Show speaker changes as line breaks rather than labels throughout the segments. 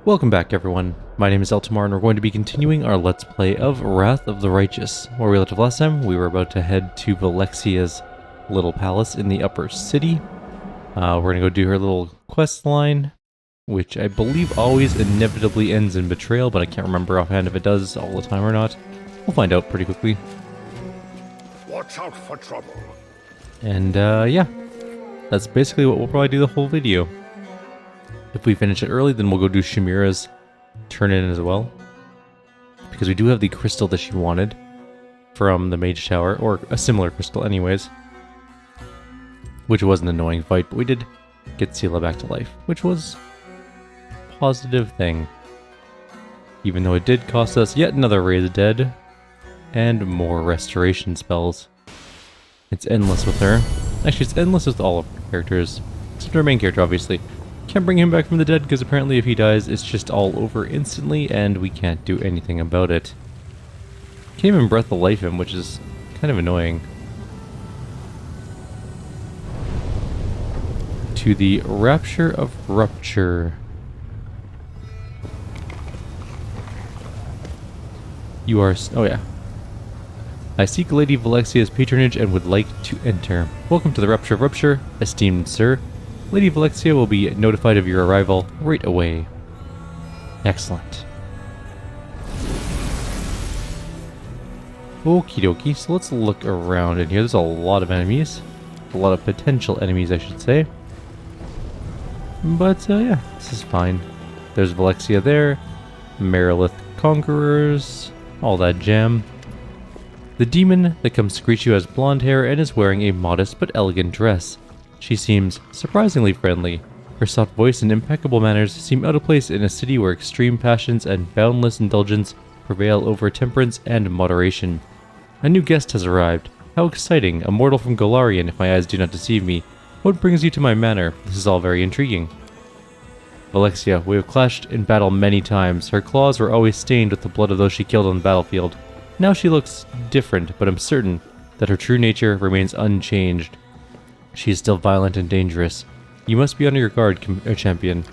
Welcome back everyone, my name is Eltimar and we're going to be continuing our Let's Play of Wrath of the Righteous. Where we left off last time, we were about to head to Vallexia's little palace in the upper city. We're going to go do her little quest line, which I believe always inevitably ends in betrayal, but I can't remember offhand if it does all the time or not. We'll find out pretty quickly.
Watch out for trouble.
And yeah, that's basically what we'll probably do the whole video. If we finish it early, then we'll go do Shamira's turn in as well. Because we do have the crystal that she wanted from the Mage Tower, or a similar crystal anyways. Which was an annoying fight, but we did get Sela back to life, which was a positive thing. Even though it did cost us yet another Raise Dead, and more restoration spells. It's endless with her. Actually, it's endless with all of our characters, except our main character, obviously. Can't bring him back from the dead because apparently if he dies, it's just all over instantly and we can't do anything about it. Can't even breath of life him, which is kind of annoying. To the Rapture of Rupture. You are... oh yeah. I seek Lady Vallexia's patronage and would like to enter. Welcome to the Rapture of Rupture, esteemed sir. Lady Vallexia will be notified of your arrival right away. Excellent. Okie dokie, so let's look around in here. There's a lot of enemies. A lot of potential enemies, I should say. But yeah, this is fine. There's Vallexia there. Marilith Conquerors. All that jam. The demon that comes to greet you has blonde hair and is wearing a modest but elegant dress. She seems surprisingly friendly. Her soft voice and impeccable manners seem out of place in a city where extreme passions and boundless indulgence prevail over temperance and moderation. A new guest has arrived. How exciting, a mortal from Golarion if my eyes do not deceive me. What brings you to my manor? This is all very intriguing. Vallexia, we have clashed in battle many times. Her claws were always stained with the blood of those she killed on the battlefield. Now she looks different, but I'm certain that her true nature remains unchanged. She is still violent and dangerous. You must be on your guard, champion.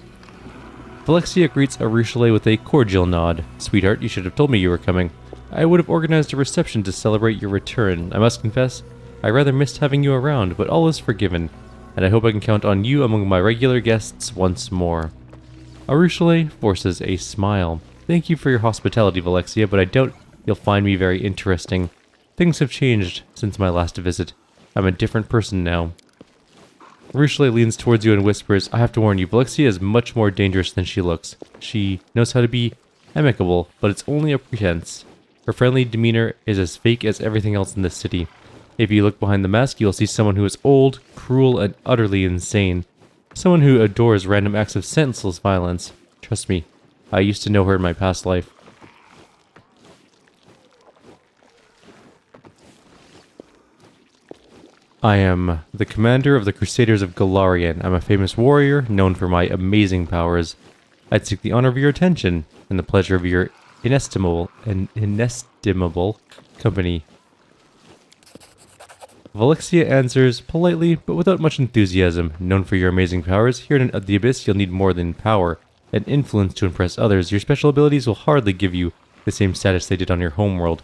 Vallexia greets Arushale with a cordial nod. Sweetheart, you should have told me you were coming. I would have organized a reception to celebrate your return. I must confess, I rather missed having you around, but all is forgiven, and I hope I can count on you among my regular guests once more. Arushale forces a smile. Thank you for your hospitality, Vallexia, but I doubt you'll find me very interesting. Things have changed since my last visit. I'm a different person now. Arushale leans towards you and whispers, I have to warn you, Vallexia is much more dangerous than she looks. She knows how to be amicable, but it's only a pretense. Her friendly demeanor is as fake as everything else in this city. If you look behind the mask, you'll see someone who is old, cruel, and utterly insane. Someone who adores random acts of senseless violence. Trust me, I used to know her in my past life. I am the commander of the Crusaders of Golarion. I'm a famous warrior, known for my amazing powers. I'd seek the honor of your attention, and the pleasure of your inestimable company. Vallexia answers politely, but without much enthusiasm. Known for your amazing powers, here in the Abyss you'll need more than power and influence to impress others. Your special abilities will hardly give you the same status they did on your homeworld.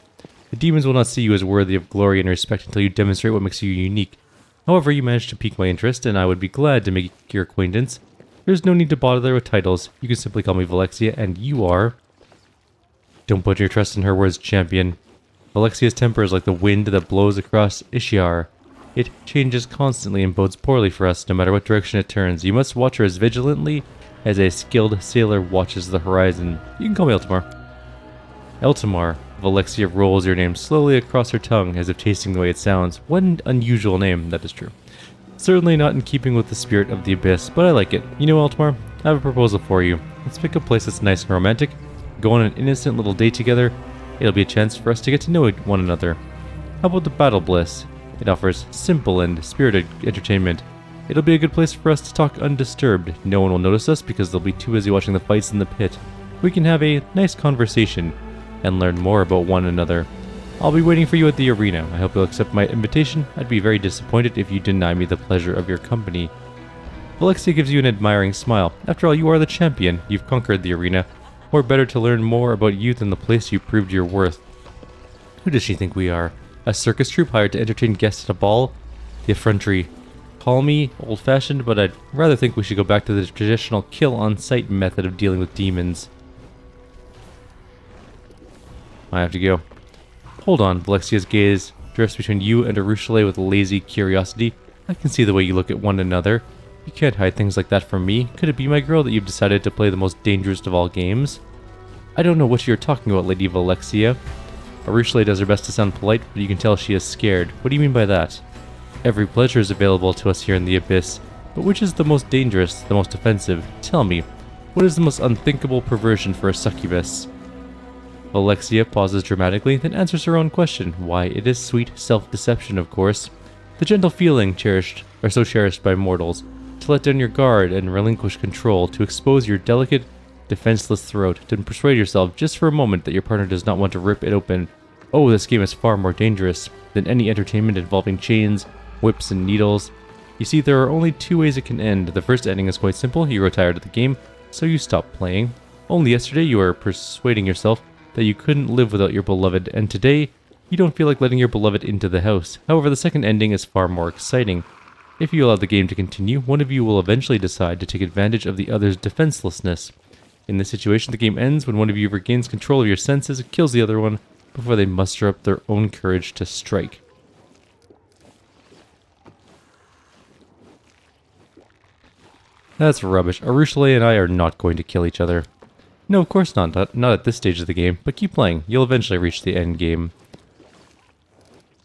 The demons will not see you as worthy of glory and respect until you demonstrate what makes you unique. However, you managed to pique my interest, and I would be glad to make your acquaintance. There's no need to bother with titles. You can simply call me Vallexia, and you are... Don't put your trust in her words, champion. Valexia's temper is like the wind that blows across Ishiar. It changes constantly and bodes poorly for us, no matter what direction it turns. You must watch her as vigilantly as a skilled sailor watches the horizon. You can call me Eltimar. Eltimar. Vallexia rolls your name slowly across her tongue, as if tasting the way it sounds. What an unusual name, that is true. Certainly not in keeping with the spirit of the Abyss, but I like it. You know, Eltimar, I have a proposal for you. Let's pick a place that's nice and romantic, go on an innocent little date together. It'll be a chance for us to get to know one another. How about the Battle Bliss? It offers simple and spirited entertainment. It'll be a good place for us to talk undisturbed. No one will notice us because they'll be too busy watching the fights in the pit. We can have a nice conversation and learn more about one another. I'll be waiting for you at the arena. I hope you'll accept my invitation. I'd be very disappointed if you deny me the pleasure of your company. Vallexia gives you an admiring smile. After all, you are the champion. You've conquered the arena. Or better to learn more about you than the place you proved your worth. Who does she think we are? A circus troupe hired to entertain guests at a ball? The effrontery. Call me old-fashioned, but I'd rather think we should go back to the traditional kill-on-sight method of dealing with demons. I have to go. Hold on, Valexia's gaze drifts between you and Arushale with lazy curiosity. I can see the way you look at one another. You can't hide things like that from me. Could it be, my girl, that you've decided to play the most dangerous of all games? I don't know what you're talking about, Lady Vallexia. Arushale does her best to sound polite, but you can tell she is scared. What do you mean by that? Every pleasure is available to us here in the Abyss, but which is the most dangerous, the most offensive? Tell me, what is the most unthinkable perversion for a succubus? Vallexia pauses dramatically, then answers her own question. Why, it is sweet self-deception, of course. The gentle feeling cherished, or so cherished by mortals, to let down your guard and relinquish control, to expose your delicate, defenseless throat, to persuade yourself just for a moment that your partner does not want to rip it open. Oh, this game is far more dangerous than any entertainment involving chains, whips, and needles. You see, there are only two ways it can end. The first ending is quite simple. You grow tired of the game, so you stop playing. Only yesterday you were persuading yourself that you couldn't live without your beloved, and today you don't feel like letting your beloved into the house. However, the second ending is far more exciting. If you allow the game to continue, one of you will eventually decide to take advantage of the other's defenselessness. In this situation, the game ends when one of you regains control of your senses and kills the other one before they muster up their own courage to strike. That's rubbish. Arushale and I are not going to kill each other. No, of course not. Not at this stage of the game, but keep playing. You'll eventually reach the end game.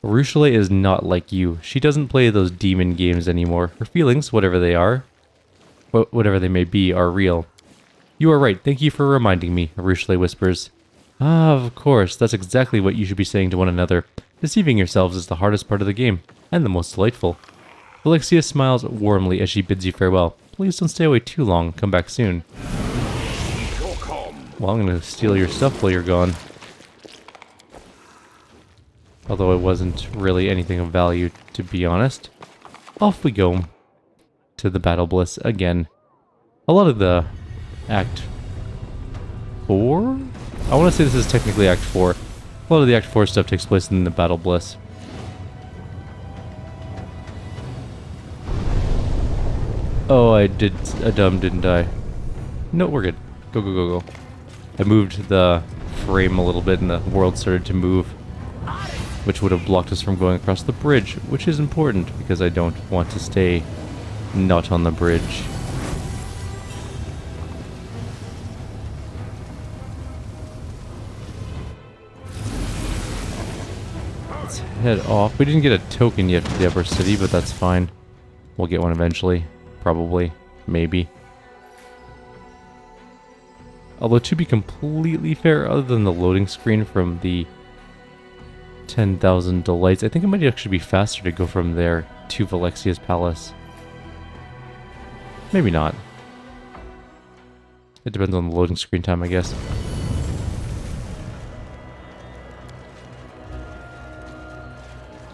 Arushale is not like you. She doesn't play those demon games anymore. Her feelings, whatever they are, whatever they may be, are real. You are right. Thank you for reminding me, Arushale whispers. Ah, of course. That's exactly what you should be saying to one another. Deceiving yourselves is the hardest part of the game, and the most delightful. Vallexia smiles warmly as she bids you farewell. Please don't stay away too long. Come back soon. Well, I'm going to steal your stuff while you're gone. Although it wasn't really anything of value, to be honest. Off we go to the Battle Bliss again. A lot of the Act 4? I want to say this is technically Act 4. A lot of the Act 4 stuff takes place in the Battle Bliss. Oh, I did a dumb, didn't I? No, we're good. Go, go, go, go. I moved the frame a little bit and the world started to move, which would have blocked us from going across the bridge, which is important because I don't want to stay not on the bridge. Let's head off. We didn't get a token yet for the upper city, but that's fine. We'll get one eventually. Probably. Maybe. Although, to be completely fair, other than the loading screen from the 10,000 Delights, I think it might actually be faster to go from there to Valexia's Palace. Maybe not. It depends on the loading screen time, I guess.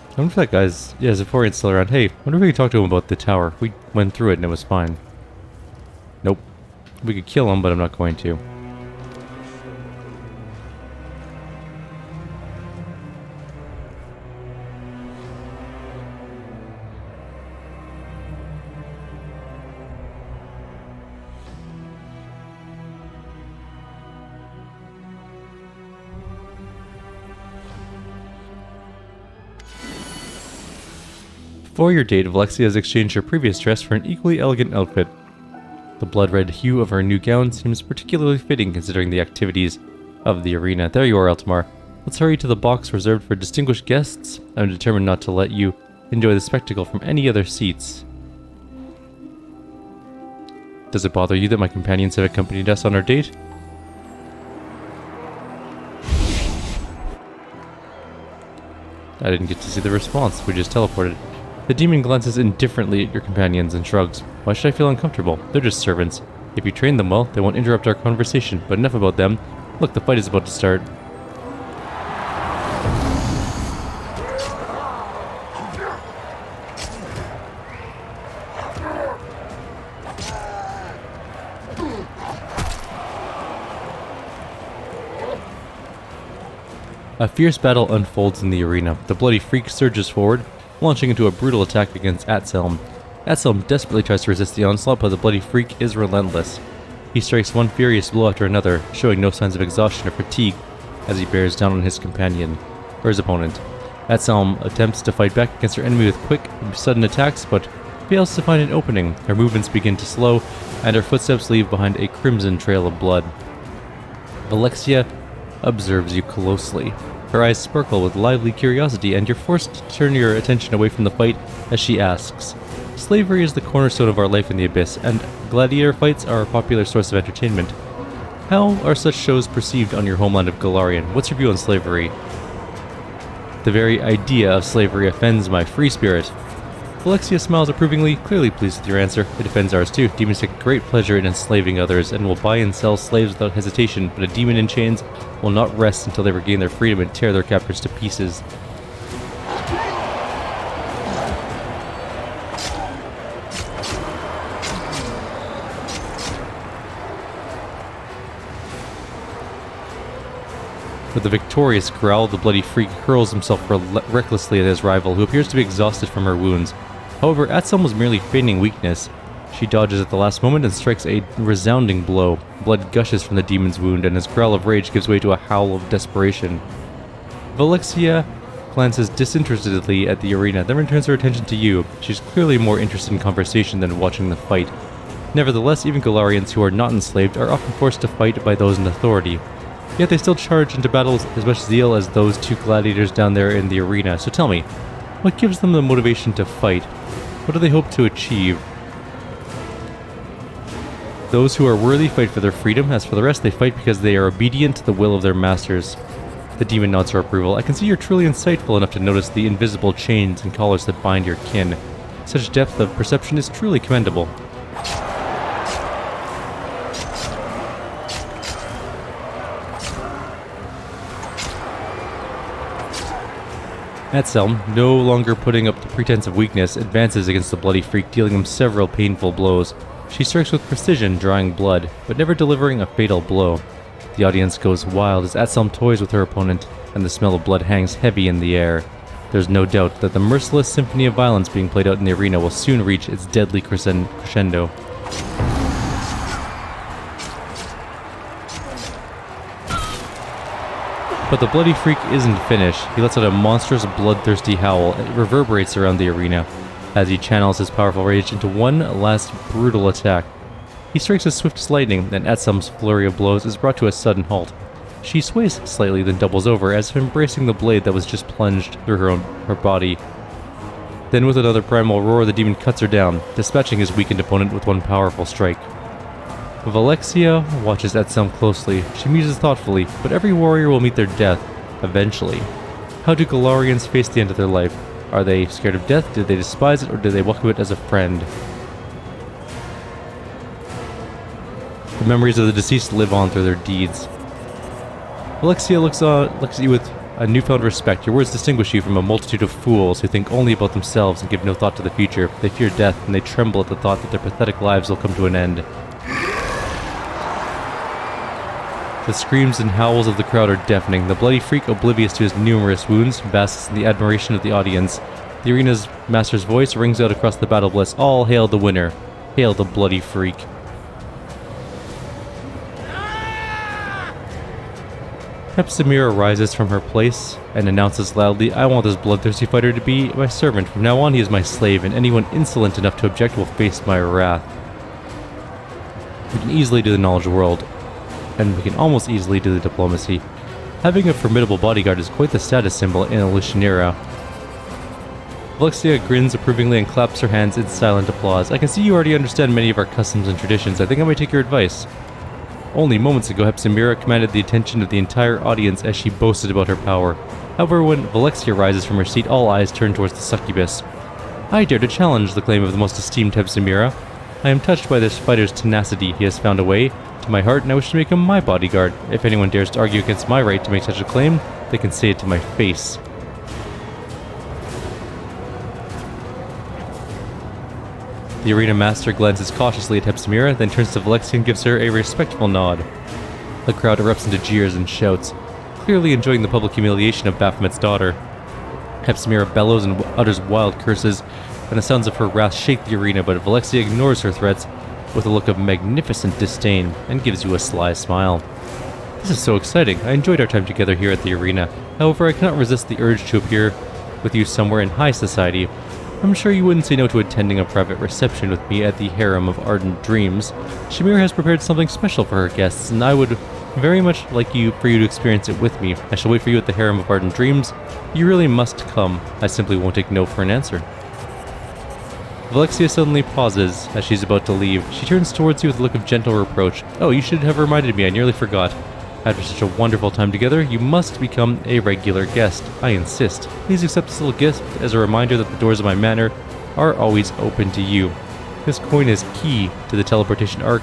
I wonder if that guy's... Yeah, Zephyrian's still around. Hey, I wonder if we could talk to him about the tower. We went through it and it was fine. Nope. We could kill him, but I'm not going to. For your date, Vallexia has exchanged her previous dress for an equally elegant outfit. The blood-red hue of her new gown seems particularly fitting considering the activities of the arena. There you are, Eltimar. Let's hurry to the box reserved for distinguished guests. I'm determined not to let you enjoy the spectacle from any other seats. Does it bother you that my companions have accompanied us on our date? I didn't get to see the response. We just teleported. The demon glances indifferently at your companions and shrugs. Why should I feel uncomfortable? They're just servants. If you train them well, they won't interrupt our conversation, but enough about them. Look, the fight is about to start. A fierce battle unfolds in the arena. The bloody freak surges forward, launching into a brutal attack against Xvim. Xvim desperately tries to resist the onslaught, but the bloody freak is relentless. He strikes one furious blow after another, showing no signs of exhaustion or fatigue as he bears down on his companion, or his opponent. Xvim attempts to fight back against her enemy with quick, sudden attacks, but fails to find an opening. Her movements begin to slow, and her footsteps leave behind a crimson trail of blood. Vallexia observes you closely. Her eyes sparkle with lively curiosity, and you're forced to turn your attention away from the fight as she asks, "Slavery is the cornerstone of our life in the Abyss, and gladiator fights are a popular source of entertainment. How are such shows perceived on your homeland of Golarion? What's your view on slavery?" "The very idea of slavery offends my free spirit." Vallexia smiles approvingly, clearly pleased with your answer. It offends ours too. Demons take great pleasure in enslaving others and will buy and sell slaves without hesitation, but a demon in chains will not rest until they regain their freedom and tear their captors to pieces. With a victorious growl, the bloody freak hurls himself recklessly at his rival, who appears to be exhausted from her wounds. However, Xvim was merely feigning weakness. She dodges at the last moment and strikes a resounding blow. Blood gushes from the demon's wound, and his growl of rage gives way to a howl of desperation. Vallexia glances disinterestedly at the arena, then returns her attention to you. She's clearly more interested in conversation than watching the fight. Nevertheless, even Golarians who are not enslaved are often forced to fight by those in authority. Yet they still charge into battle with as much zeal as those two gladiators down there in the arena. So tell me, what gives them the motivation to fight? What do they hope to achieve? Those who are worthy fight for their freedom. As for the rest, they fight because they are obedient to the will of their masters. The demon nods her approval. I can see you're truly insightful enough to notice the invisible chains and collars that bind your kin. Such depth of perception is truly commendable. Xvim, no longer putting up the pretense of weakness, advances against the bloody freak, dealing him several painful blows. She strikes with precision, drawing blood, but never delivering a fatal blow. The audience goes wild as Xvim toys with her opponent, and the smell of blood hangs heavy in the air. There's no doubt that the merciless symphony of violence being played out in the arena will soon reach its deadly crescendo. But the bloody freak isn't finished. He lets out a monstrous, bloodthirsty howl. It reverberates around the arena as he channels his powerful rage into one last brutal attack. He strikes as swift as lightning, and Xvim's flurry of blows is brought to a sudden halt. She sways slightly, then doubles over, as if embracing the blade that was just plunged through her body. Then with another primal roar, the demon cuts her down, dispatching his weakened opponent with one powerful strike. Vallexia watches Xvim closely. She muses thoughtfully, but every warrior will meet their death, eventually. How do Golarians face the end of their life? Are they scared of death? Do they despise it, or do they welcome it as a friend? The memories of the deceased live on through their deeds. Vallexia looks at you with a newfound respect. Your words distinguish you from a multitude of fools who think only about themselves and give no thought to the future. They fear death, and they tremble at the thought that their pathetic lives will come to an end. The screams and howls of the crowd are deafening. The bloody freak, oblivious to his numerous wounds, basks in the admiration of the audience. The arena's master's voice rings out across the battle bliss. All hail the winner. Hail the bloody freak. Hepzibah rises from her place and announces loudly, "I want this bloodthirsty fighter to be my servant. From now on he is my slave, and anyone insolent enough to object will face my wrath." We can easily do the knowledge world, and we can almost easily do the diplomacy. Having a formidable bodyguard is quite the status symbol in a Lushnera. Vallexia grins approvingly and claps her hands in silent applause. I can see you already understand many of our customs and traditions. I think I might take your advice. Only moments ago, Hepzibah commanded the attention of the entire audience as she boasted about her power. However, when Vallexia rises from her seat, all eyes turn towards the succubus. I dare to challenge the claim of the most esteemed Hepzibah. I am touched by this fighter's tenacity. He has found a way to my heart, and I wish to make him my bodyguard. If anyone dares to argue against my right to make such a claim, they can say it to my face. The arena master glances cautiously at Hepzibah, then turns to Vallexia and gives her a respectful nod. The crowd erupts into jeers and shouts. clearly enjoying the public humiliation of Baphomet's daughter. Hepzibah bellows and utters wild curses, and the sounds of her wrath shake the arena, but Vallexia ignores her threats with a look of magnificent disdain and gives you a sly smile. This is so exciting. I enjoyed our time together here at the arena. However, I cannot resist the urge to appear with you somewhere in high society. I'm sure you wouldn't say no to attending a private reception with me at the Harem of Ardent Dreams. Shamir has prepared something special for her guests, and I would very much like for you to experience it with me. I shall wait for you at the Harem of Ardent Dreams. You really must come. I simply won't take no for an answer. Vallexia suddenly pauses as she's about to leave. She turns towards you with a look of gentle reproach. Oh, you should have reminded me. I nearly forgot. After such a wonderful time together, you must become a regular guest. I insist. Please accept this little gift as a reminder that the doors of my manor are always open to you. This coin is key to the teleportation arch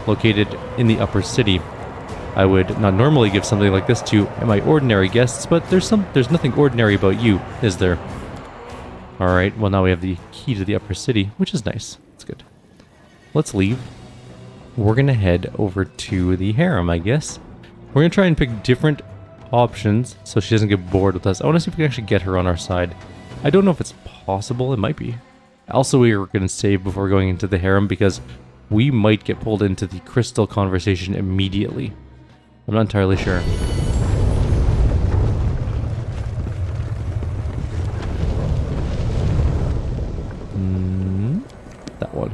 located in the upper city. I would not normally give something like this to my ordinary guests, but there's nothing ordinary about you, is there? Alright, well now we have the key to the upper city, which is nice. That's good. Let's leave. We're going to head over to the harem, I guess. We're going to try and pick different options so she doesn't get bored with us. I want to see if we can actually get her on our side. I don't know if it's possible. It might be. Also, we are going to save before going into the harem because we might get pulled into the crystal conversation immediately. I'm not entirely sure. That one.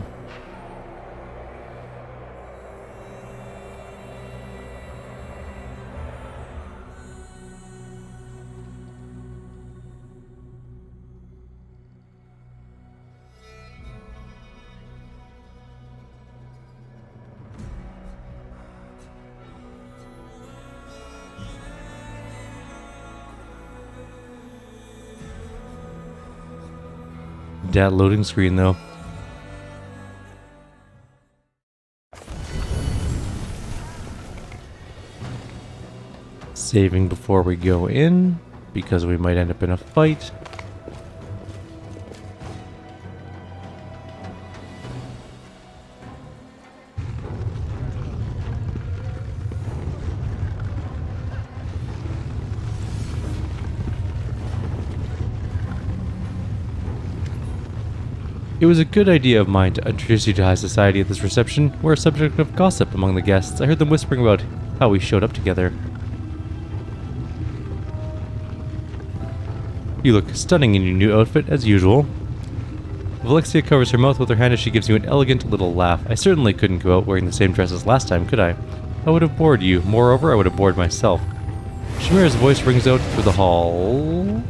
That loading screen though. Saving before we go in because we might end up in a fight. It was a good idea of mine to introduce you to high society at this reception. We're a subject of gossip among the guests. I heard them whispering about how we showed up together. You look stunning in your new outfit, as usual. Vallexia covers her mouth with her hand as she gives you an elegant little laugh. I certainly couldn't go out wearing the same dress as last time, could I? I would have bored you. Moreover, I would have bored myself. Shamira's voice rings out through the hall.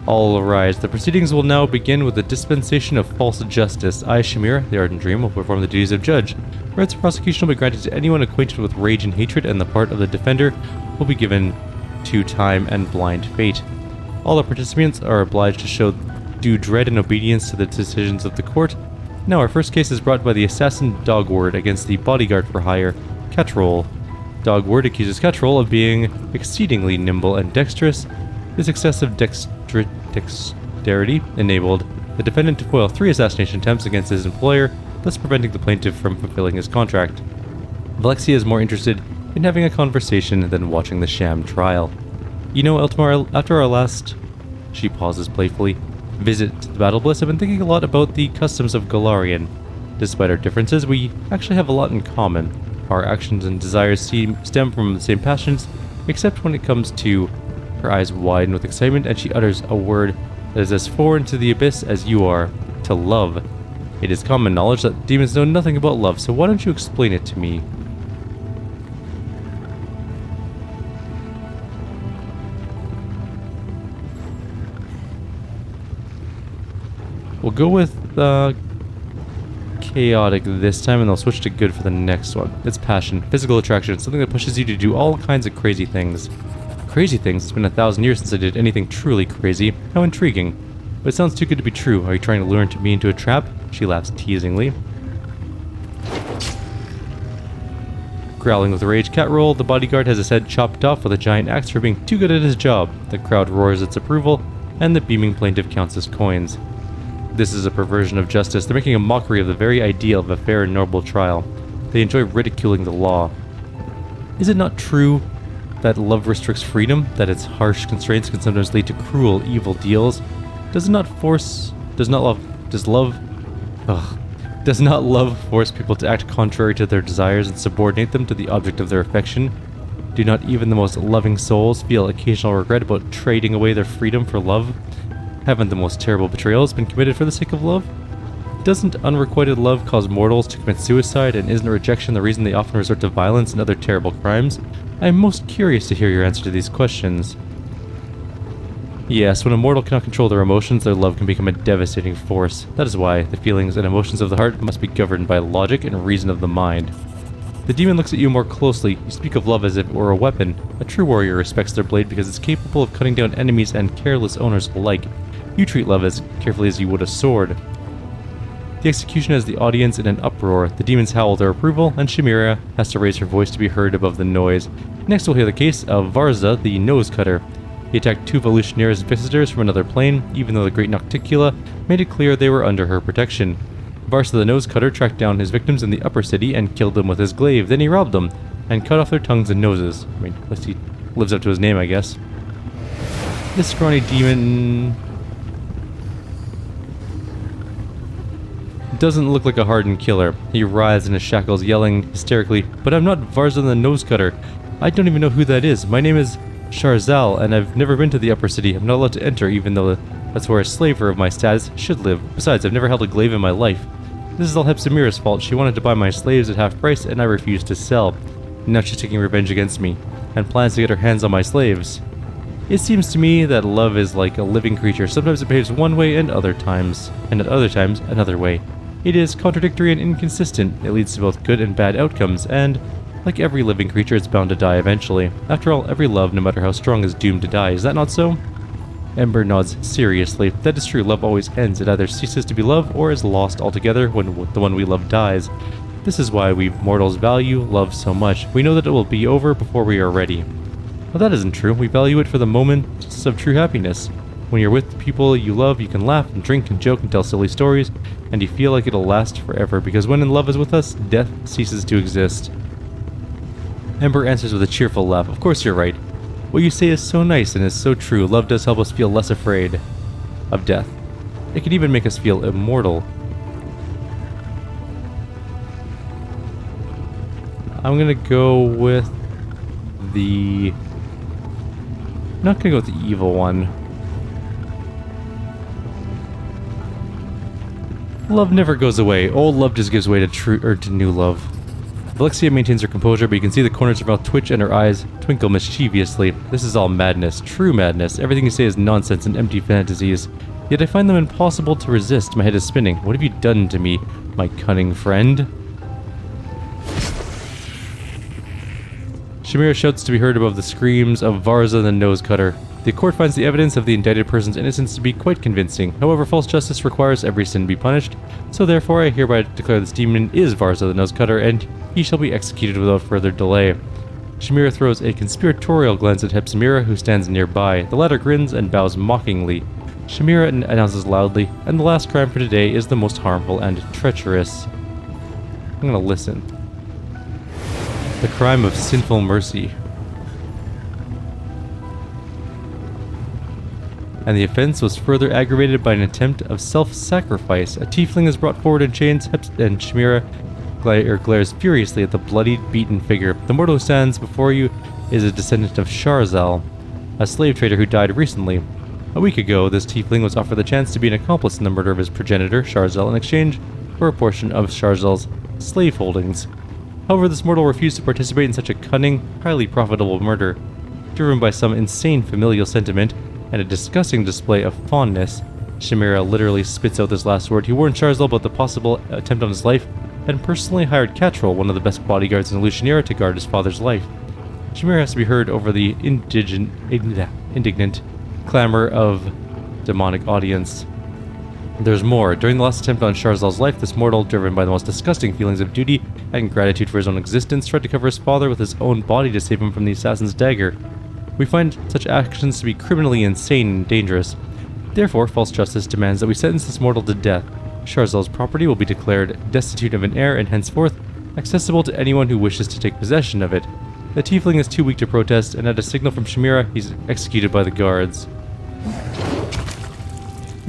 All arise. The proceedings will now begin with the dispensation of false justice. I, Shamir, the Ardent Dream, will perform the duties of judge. Rights of prosecution will be granted to anyone acquainted with rage and hatred, and the part of the defender will be given to time and blind fate. All the participants are obliged to show due dread and obedience to the decisions of the court. Now, our first case is brought by the assassin Dogward against the bodyguard for hire, Catrol. Dogward accuses Catrol of being exceedingly nimble and dexterous. This excessive dexterity enabled the defendant to foil 3 assassination attempts against his employer, thus preventing the plaintiff from fulfilling his contract. Vallexia is more interested in having a conversation than watching the sham trial. You know, Eltimar, after our last... She pauses playfully. Visit to the Battle Bliss, I've been thinking a lot about the customs of Golarion. Despite our differences, we actually have a lot in common. Our actions and desires stem from the same passions, except when it comes to... Her eyes widen with excitement, and she utters a word that is as foreign to the abyss as you are, to love. It is common knowledge that demons know nothing about love, so why don't you explain it to me? We'll go with chaotic this time, and they'll switch to good for the next one. It's passion, physical attraction, something that pushes you to do all kinds of crazy things. Crazy things? It's been 1,000 years since I did anything truly crazy. How intriguing. But it sounds too good to be true. Are you trying to lure me into a trap? She laughs teasingly. Growling with rage, Catrol, the bodyguard, has his head chopped off with a giant axe for being too good at his job. The crowd roars its approval, and the beaming plaintiff counts his coins. This is a perversion of justice. They're making a mockery of the very ideal of a fair and noble trial. They enjoy ridiculing the law. Is it not true that love restricts freedom, that its harsh constraints can sometimes lead to cruel, evil deals? Does not love force people to act contrary to their desires and subordinate them to the object of their affection? Do not even the most loving souls feel occasional regret about trading away their freedom for love? Haven't the most terrible betrayals been committed for the sake of love? Doesn't unrequited love cause mortals to commit suicide, and isn't rejection the reason they often resort to violence and other terrible crimes? I am most curious to hear your answer to these questions. Yes, when a mortal cannot control their emotions, their love can become a devastating force. That is why the feelings and emotions of the heart must be governed by logic and reason of the mind. The demon looks at you more closely. You speak of love as if it were a weapon. A true warrior respects their blade because it's capable of cutting down enemies and careless owners alike. You treat love as carefully as you would a sword. The execution has the audience in an uproar. The demons howl their approval, and Chimera has to raise her voice to be heard above the noise. Next we'll hear the case of Varza, the nose cutter. He attacked 2 Volutionaries visitors from another plane, even though the Great Nocticula made it clear they were under her protection. Varza the nose cutter tracked down his victims in the upper city and killed them with his glaive. Then he robbed them and cut off their tongues and noses. I mean, at least he lives up to his name, I guess. This scrawny demon doesn't look like a hardened killer. He writhes in his shackles, yelling hysterically, "But I'm not Varza the nose cutter. I don't even know who that is. My name is Sharzal, and I've never been to the upper city. I'm not allowed to enter, even though that's where a slaver of my status should live. Besides, I've never held a glaive in my life. This is all Hepzimira's fault. She wanted to buy my slaves at half price, and I refused to sell. Now she's taking revenge against me, and plans to get her hands on my slaves. It seems to me that love is like a living creature. Sometimes it behaves one way, and at other times another way. It is contradictory and inconsistent. It leads to both good and bad outcomes, and like every living creature, it's bound to die eventually. After all, every love, no matter how strong, is doomed to die. Is that not so?" Ember nods seriously. "That is true. Love always ends. It either ceases to be love or is lost altogether when the one we love dies. This is why we mortals value love so much. We know that it will be over before we are ready." Well, that isn't true. We value it for the moments of true happiness. When you're with the people you love, you can laugh and drink and joke and tell silly stories, and you feel like it'll last forever, because when love is with us, death ceases to exist. Ember answers with a cheerful laugh. "Of course you're right. What you say is so nice and is so true. Love does help us feel less afraid of death. It can even make us feel immortal." I'm gonna go with the... not gonna go with the evil one. Love never goes away. Old love just gives way to new love. Vallexia maintains her composure, but you can see the corners of her mouth twitch and her eyes twinkle mischievously. This is all madness, true madness. Everything you say is nonsense and empty fantasies. Yet I find them impossible to resist. My head is spinning. What have you done to me, my cunning friend? Chimera shouts to be heard above the screams of Varza the nose cutter. The court finds the evidence of the indicted person's innocence to be quite convincing. However, false justice requires every sin be punished, so therefore I hereby declare this demon is Varza the nose cutter, and he shall be executed without further delay. Chimera throws a conspiratorial glance at Hepzimira, who stands nearby. The latter grins and bows mockingly. Chimera announces loudly, "And the last crime for today is the most harmful and treacherous." I'm gonna listen. The crime of sinful mercy. And the offense was further aggravated by an attempt of self-sacrifice. A tiefling is brought forward in chains, and Chimera glares furiously at the bloodied, beaten figure. The mortal who stands before you is a descendant of Sharzal, a slave trader who died recently. A week ago, this tiefling was offered the chance to be an accomplice in the murder of his progenitor, Sharzal, in exchange for a portion of Sharzal's slave holdings. However, this mortal refused to participate in such a cunning, highly profitable murder. Driven by some insane familial sentiment and a disgusting display of fondness, Chimera literally spits out this last word. He warned Sharzal about the possible attempt on his life and personally hired Catrol, one of the best bodyguards in Lucianera, to guard his father's life. Chimera has to be heard over the indignant clamor of demonic audience. There's more. During the last attempt on Sharzal's life, this mortal, driven by the most disgusting feelings of duty and gratitude for his own existence, tried to cover his father with his own body to save him from the assassin's dagger. We find such actions to be criminally insane and dangerous. Therefore, false justice demands that we sentence this mortal to death. Sharzal's property will be declared destitute of an heir, and henceforth, accessible to anyone who wishes to take possession of it. The tiefling is too weak to protest, and at a signal from Chimera, he's executed by the guards.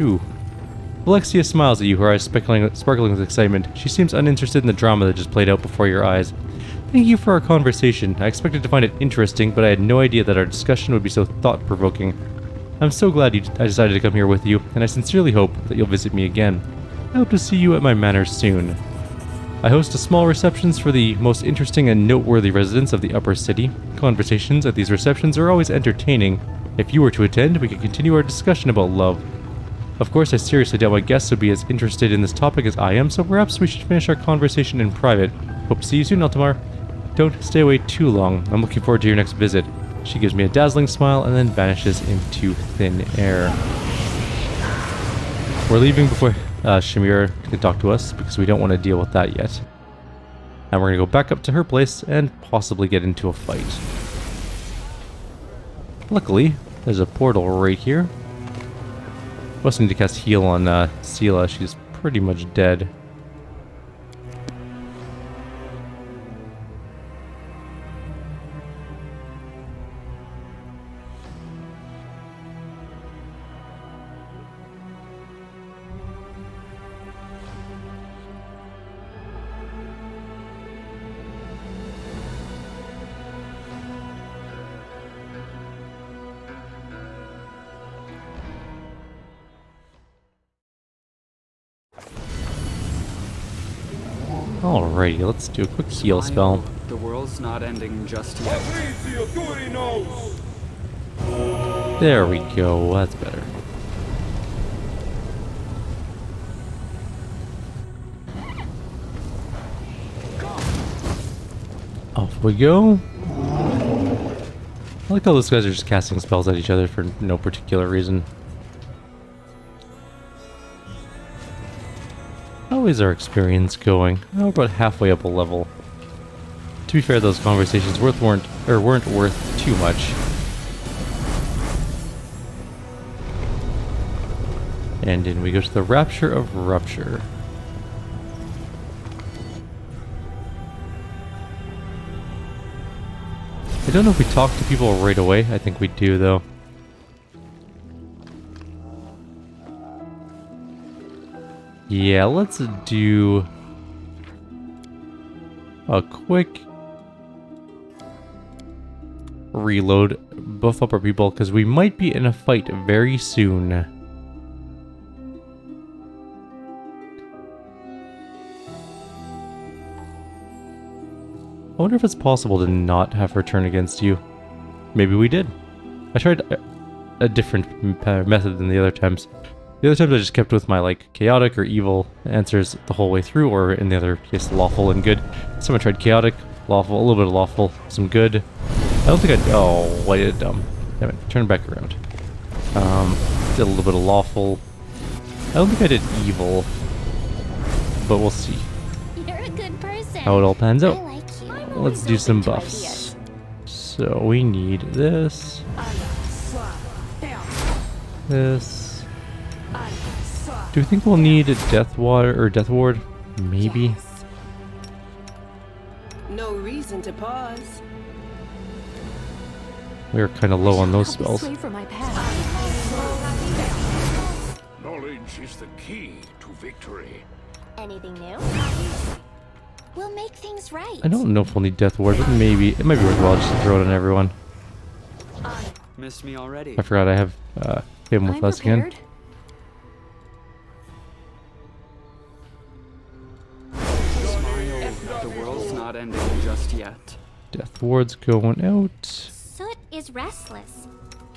Ooh. Vallexia smiles at you, her eyes sparkling with excitement. She seems uninterested in the drama that just played out before your eyes. Thank you for our conversation. I expected to find it interesting, but I had no idea that our discussion would be so thought-provoking. I'm so glad I decided to come here with you, and I sincerely hope that you'll visit me again. I hope to see you at my manor soon. I host a small receptions for the most interesting and noteworthy residents of the upper city. Conversations at these receptions are always entertaining. If you were to attend, we could continue our discussion about love. Of course, I seriously doubt my guests would be as interested in this topic as I am, so perhaps we should finish our conversation in private. Hope to see you soon, Eltimar. Don't stay away too long. I'm looking forward to your next visit. She gives me a dazzling smile and then vanishes into thin air. We're leaving before Chimera can talk to us because we don't want to deal with that yet. And we're going to go back up to her place and possibly get into a fight. Luckily, there's a portal right here. I also need to cast heal on Sela. She's pretty much dead. Alrighty, let's do a quick heal spell.
The world's not ending just yet.
There we go, that's better. Off we go. I like how those guys are just casting spells at each other for no particular reason. How is our experience going? Oh, about halfway up a level. To be fair, those conversations weren't worth too much. And in we go to the Rapture of Rupture. I don't know if we talk to people right away. I think we do, though. Yeah, let's do a quick reload, buff up our people, because we might be in a fight very soon. I wonder if it's possible to not have her turn against you. Maybe we did. I tried a different method than the other times. The other times I just kept with my like chaotic or evil answers the whole way through, or in the other case lawful and good. This time I tried chaotic, lawful, a little bit of lawful, some good. I don't think oh, I did dumb. Damn it, turn back around. Did a little bit of lawful. I don't think I did evil, but we'll see.
You're a good person.
How it all pans out.
I like you.
Let's do some buffs. So we need this. This. Do you think we'll need a death ward? Maybe.
Yes. No reason to pause.
We were kind of low on those spells.
For my path.
Knowledge is the key to victory.
Anything new? We'll make things right.
I don't know if we'll need death ward, but maybe it might be worthwhile just to throw it on everyone.
Missed me already.
I forgot I have him with us again.
The world's not ending just yet.
Death ward's going out.
Soot is restless.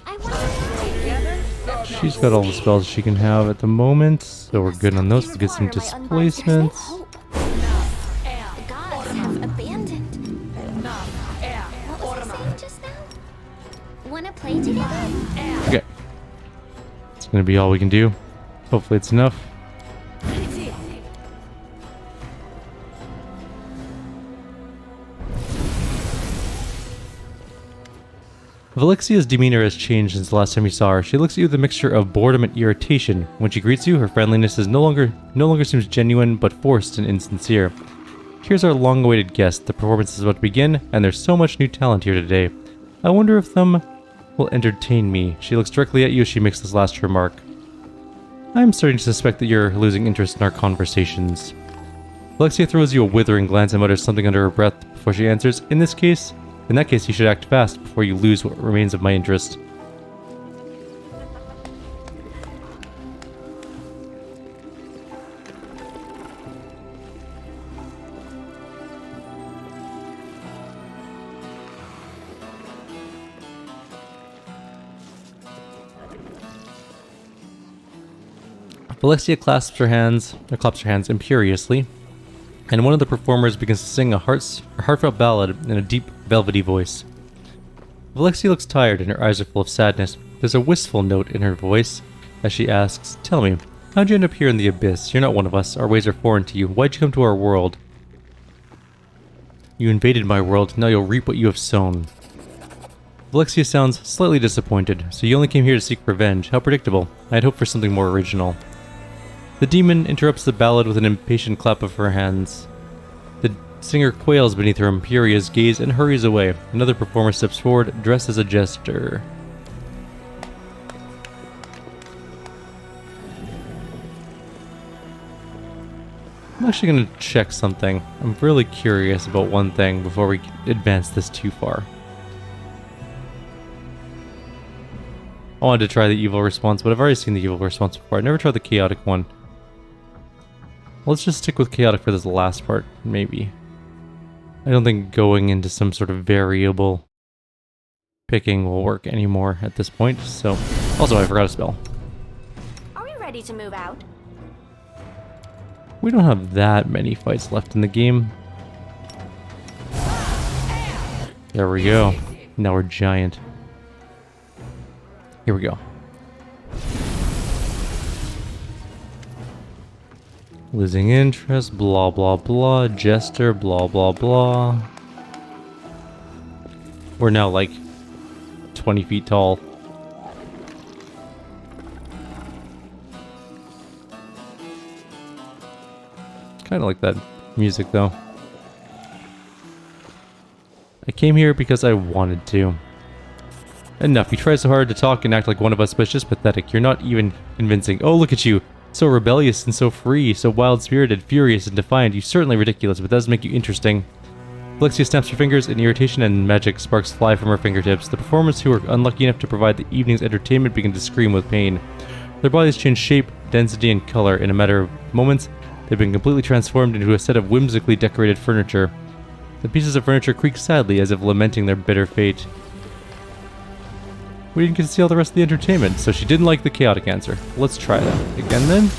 I wonder.
She's got all the spells she can have at the moment, so we're good on those to get some displacements.
The gods have abandoned. What was he saying just now? Wanna play together?
Okay. It's gonna be all we can do. Hopefully it's enough. Valexia's demeanor has changed since the last time you saw her. She looks at you with a mixture of boredom and irritation. When she greets you, her friendliness is no longer seems genuine, but forced and insincere. Here's our long-awaited guest. The performance is about to begin, and there's so much new talent here today. I wonder if them will entertain me. She looks directly at you as she makes this last remark. I'm starting to suspect that you're losing interest in our conversations. Vallexia throws you a withering glance and mutters something under her breath before she answers, In that case, you should act fast before you lose what remains of my interest. Vallexia claps her hands imperiously, and one of the performers begins to sing a heartfelt ballad in a deep, velvety voice. Vallexia looks tired and her eyes are full of sadness. There's a wistful note in her voice as she asks, Tell me, how'd you end up here in the Abyss? You're not one of us. Our ways are foreign to you. Why'd you come to our world? You invaded my world. Now you'll reap what you have sown. Vallexia sounds slightly disappointed. So you only came here to seek revenge. How predictable. I had hoped for something more original. The demon interrupts the ballad with an impatient clap of her hands. The singer quails beneath her imperious gaze and hurries away. Another performer steps forward, dressed as a jester. I'm actually going to check something. I'm really curious about one thing before we advance this too far. I wanted to try the evil response, but I've already seen the evil response before. I never tried the chaotic one. Let's just stick with chaotic for this last part, maybe. I don't think going into some sort of variable picking will work anymore at this point, so... Also, I forgot a spell.
Are we ready to move out?
We don't have that many fights left in the game. There we go. Now we're giant. Here we go. Losing interest, blah blah blah, jester, blah blah blah. We're now like 20 feet tall. Kind of like that music though. I came here because I wanted to. Enough, you try so hard to talk and act like one of us, but it's just pathetic. You're not even convincing. Oh, look at you. So rebellious and so free, so wild-spirited, furious and defiant. You're certainly ridiculous, but it does make you interesting. Vallexia snaps her fingers, and irritation and magic sparks fly from her fingertips. The performers who were unlucky enough to provide the evening's entertainment begin to scream with pain. Their bodies change shape, density, and color. In a matter of moments, they've been completely transformed into a set of whimsically decorated furniture. The pieces of furniture creak sadly as if lamenting their bitter fate. We didn't get to see all the rest of the entertainment, so she didn't like the chaotic answer. Let's try that again then.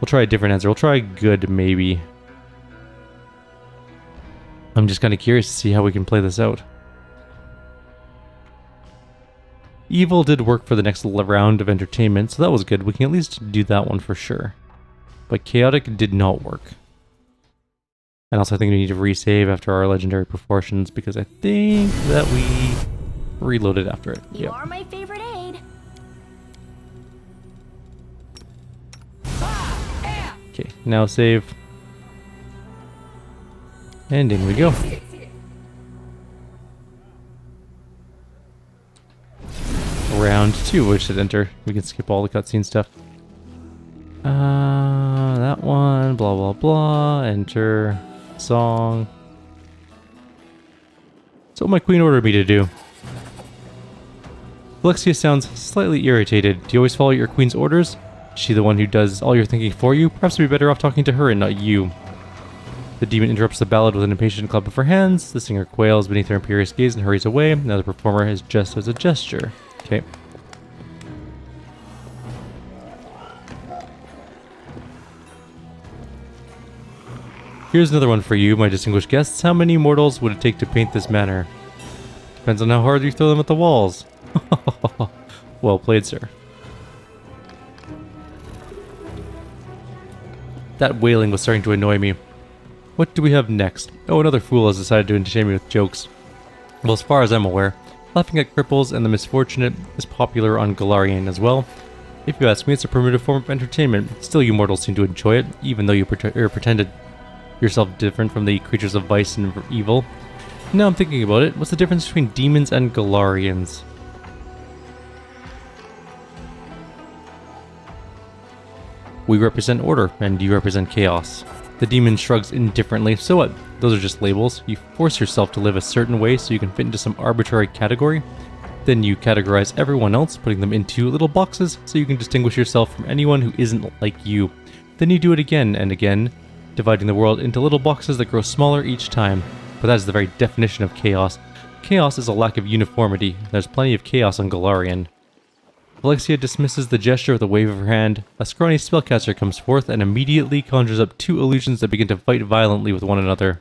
We'll try a different answer. We'll try good, maybe. I'm just kind of curious to see how we can play this out. Evil did work for the next round of entertainment, so that was good. We can at least do that one for sure. But chaotic did not work. And also I think we need to resave after our legendary proportions, because I think that we reloaded after it.
You are my favorite aid.
Okay, now save. And in we go. Round 2, which should enter. We can skip all the cutscene stuff. That one, blah blah blah, enter, song. So what my queen ordered me to do. Vallexia sounds slightly irritated. Do you always follow your queen's orders? Is she the one who does all your thinking for you? Perhaps it'd be better off talking to her and not you. The demon interrupts the ballad with an impatient clap of her hands. The singer quails beneath her imperious gaze and hurries away. Now the performer is just as a gesture. Okay. Here's another one for you, my distinguished guests. How many mortals would it take to paint this manor? Depends on how hard you throw them at the walls. Well played, sir. That wailing was starting to annoy me. What do we have next? Oh, another fool has decided to entertain me with jokes. Well, as far as I'm aware, laughing at cripples and the misfortunate is popular on Galarian as well. If you ask me, it's a primitive form of entertainment. Still, you mortals seem to enjoy it, even though you pretended yourself different from the creatures of vice and evil. Now I'm thinking about it, what's the difference between demons and Galarians? We represent order, and you represent chaos. The demon shrugs indifferently. So what? Those are just labels. You force yourself to live a certain way so you can fit into some arbitrary category. Then you categorize everyone else, putting them into little boxes so you can distinguish yourself from anyone who isn't like you. Then you do it again and again, dividing the world into little boxes that grow smaller each time. But that is the very definition of chaos. Chaos is a lack of uniformity. There's plenty of chaos on Galarian. Vallexia dismisses the gesture with a wave of her hand. A scrawny spellcaster comes forth and immediately conjures up two illusions that begin to fight violently with one another.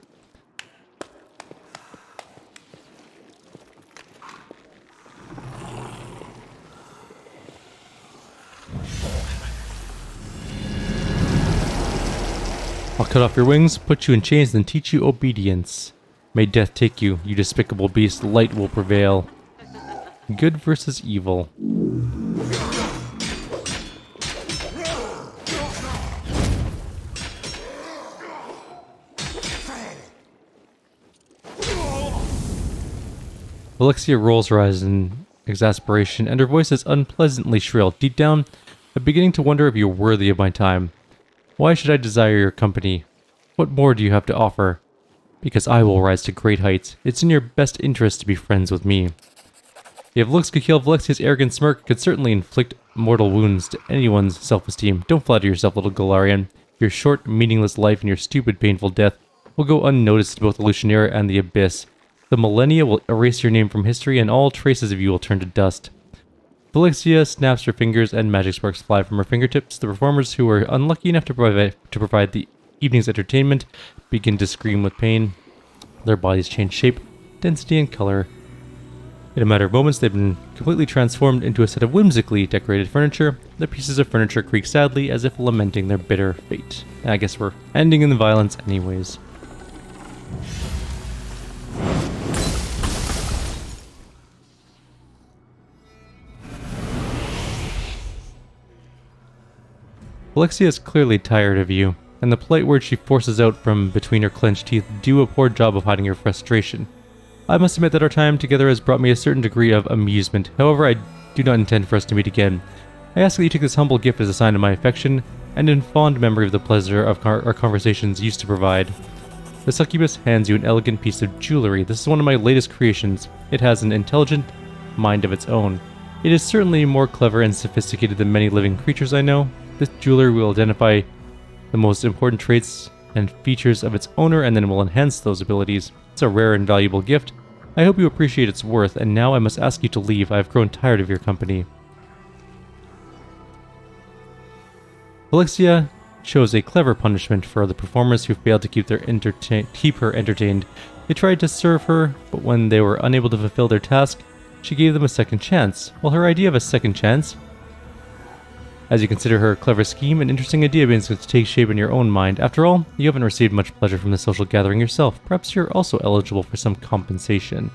I'll cut off your wings, put you in chains, then teach you obedience. May death take you, you despicable beast. Light will prevail. Good versus evil. Vallexia rolls her eyes in exasperation, and her voice is unpleasantly shrill. Deep down, I'm beginning to wonder if you're worthy of my time. Why should I desire your company? What more do you have to offer? Because I will rise to great heights. It's in your best interest to be friends with me. If looks could kill, Valexia's arrogant smirk could certainly inflict mortal wounds to anyone's self-esteem. Don't flatter yourself, little Galarian. Your short, meaningless life and your stupid, painful death will go unnoticed to both the Lucianera and the Abyss. The millennia will erase your name from history, and all traces of you will turn to dust. Vallexia snaps her fingers, and magic sparks fly from her fingertips. The performers who were unlucky enough to provide the evening's entertainment begin to scream with pain. Their bodies change shape, density, and color. In a matter of moments, they've been completely transformed into a set of whimsically decorated furniture. The pieces of furniture creak sadly, as if lamenting their bitter fate. I guess we're ending in the violence anyways. Vallexia is clearly tired of you, and the polite words she forces out from between her clenched teeth do a poor job of hiding her frustration. I must admit that our time together has brought me a certain degree of amusement. However, I do not intend for us to meet again. I ask that you take this humble gift as a sign of my affection, and in fond memory of the pleasure of our conversations used to provide. The succubus hands you an elegant piece of jewelry. This is one of my latest creations. It has an intelligent mind of its own. It is certainly more clever and sophisticated than many living creatures I know. This jewelry will identify the most important traits and features of its owner, and then will enhance those abilities. It's a rare and valuable gift. I hope you appreciate its worth, and now I must ask you to leave. I have grown tired of your company. Vallexia chose a clever punishment for the performers who failed to keep her entertained. They tried to serve her, but when they were unable to fulfill their task, she gave them a second chance. Well, her idea of a second chance, as you consider her clever scheme, an interesting idea begins to take shape in your own mind. After all, you haven't received much pleasure from the social gathering yourself. Perhaps you're also eligible for some compensation.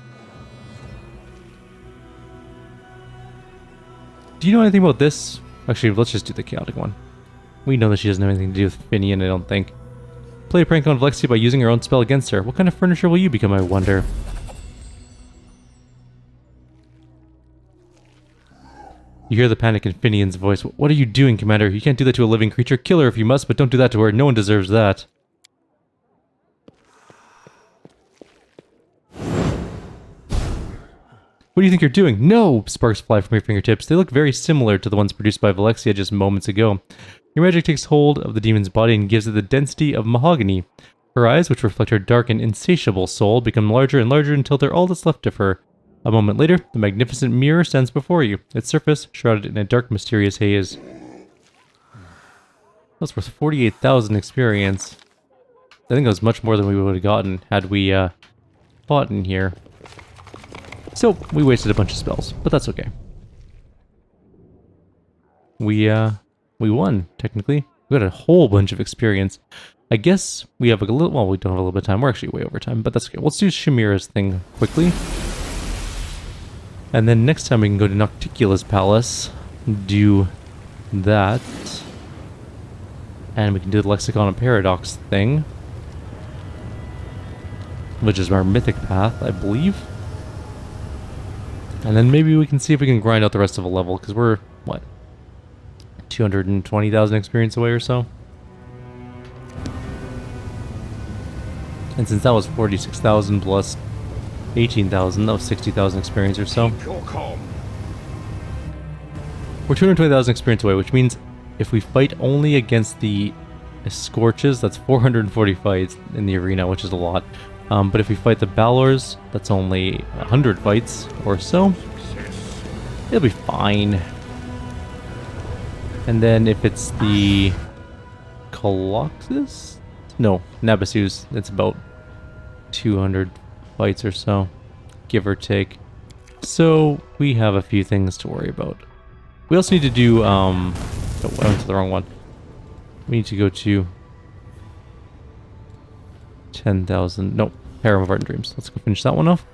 Do you know anything about this? Actually, let's just do the chaotic one. We know that she doesn't have anything to do with Finian, I don't think. Play a prank on Vallexia by using her own spell against her. What kind of furniture will you become, I wonder? You hear the panic in Finian's voice. What are you doing, Commander? You can't do that to a living creature. Kill her if you must, but don't do that to her. No one deserves that. What do you think you're doing? No! Sparks fly from your fingertips. They look very similar to the ones produced by Vallexia just moments ago. Your magic takes hold of the demon's body and gives it the density of mahogany. Her eyes, which reflect her dark and insatiable soul, become larger and larger until they're all that's left of her. A moment later, the magnificent mirror stands before you, its surface shrouded in a dark, mysterious haze. That's worth 48,000 experience. I think that was much more than we would have gotten had we fought in here. So, we wasted a bunch of spells, but that's okay. We won, technically. We got a whole bunch of experience. I guess we have a little, well, we don't have a little bit of time. We're actually way over time, but that's okay. Let's do Shamira's thing quickly. And then next time we can go to Nocticula's Palace, do that. And we can do the Lexicon of Paradox thing. which is our mythic path, I believe. And then maybe we can see if we can grind out the rest of a level, because we're, what, 220,000 experience away or so? And since that was 46,000 plus 18,000, that was 60,000 experience or so.
Keep your calm.
We're 220,000 experience away, which means if we fight only against the Scorches, that's 440 fights in the arena, which is a lot. But if we fight the Balors, that's only 100 fights or so. It'll be fine. And then if it's the Colossus? No, Nabasus, it's about 200 fights or so, give or take. So we have a few things to worry about. We also need to do, oh, I went to the wrong one. We need to go to 10,000, nope, Harem of Art and Dreams. Let's go finish that one off.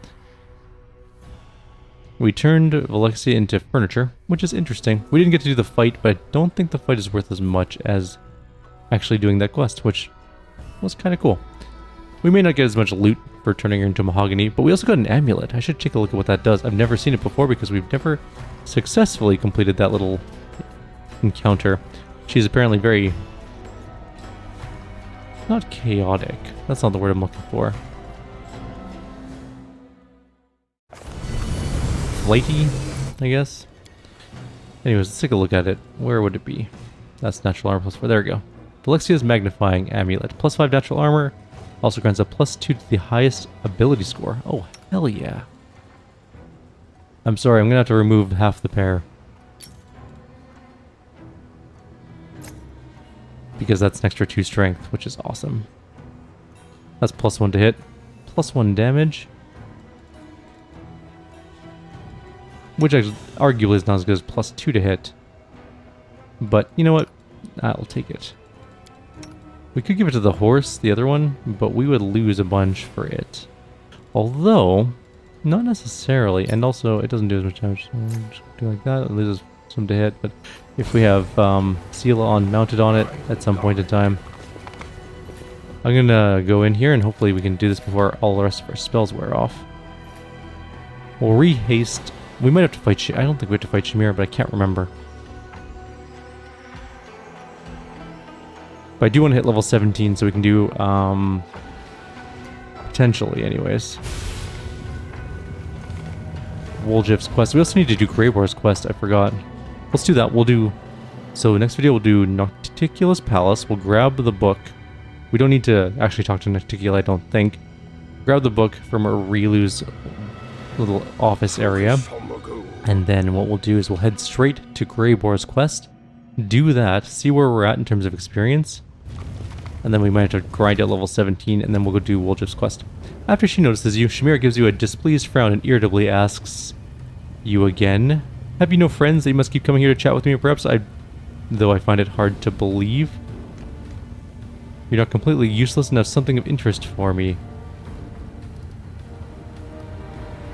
We turned Vallexia into furniture, which is interesting. We didn't get to do the fight, but I don't think the fight is worth as much as actually doing that quest, which was kind of cool. We may not get as much loot for turning her into mahogany, but we also got an amulet. I should take a look at what that does. I've never seen it before because we've never successfully completed that little encounter. She's apparently very... not chaotic. That's not the word I'm looking for. Flighty, I guess. Anyways, let's take a look at it. Where would it be? That's natural armor plus 4. There we go. Valexia's magnifying amulet. Plus 5 natural armor. Also grants a plus 2 to the highest ability score. Oh, hell yeah. I'm sorry, I'm gonna have to remove half the pair. Because that's an extra 2 strength, which is awesome. That's plus 1 to hit. Plus 1 damage. Which arguably is not as good as plus 2 to hit. But, you know what? I'll take it. We could give it to the horse, the other one, but we would lose a bunch for it. Although, not necessarily, and also it doesn't do as much damage. So we'll just do like that, it loses some to hit, but if we have Sela mounted on it at some point in time, I'm gonna go in here and hopefully we can do this before all the rest of our spells wear off. We'll re-haste. We might have to fight I don't think we have to fight Shamir, but I can't remember. But I do want to hit level 17 so we can do, potentially anyways, Woljif's quest. We also need to do Greyboar's quest, I forgot. Let's do that. We'll do, so next video we'll do Nocticula's Palace. We'll grab the book. We don't need to actually talk to Nocticula, I don't think. Grab the book from Rilu's little office area. And then what we'll do is we'll head straight to Greyboar's quest. Do that, see where we're at in terms of experience. And then we might have to grind out level 17, and then we'll go do Woljif's quest. After she notices you, Shamir gives you a displeased frown and irritably asks, "You again? Have you no friends that you must keep coming here to chat with me, or perhaps though I find it hard to believe? You're not completely useless and have something of interest for me."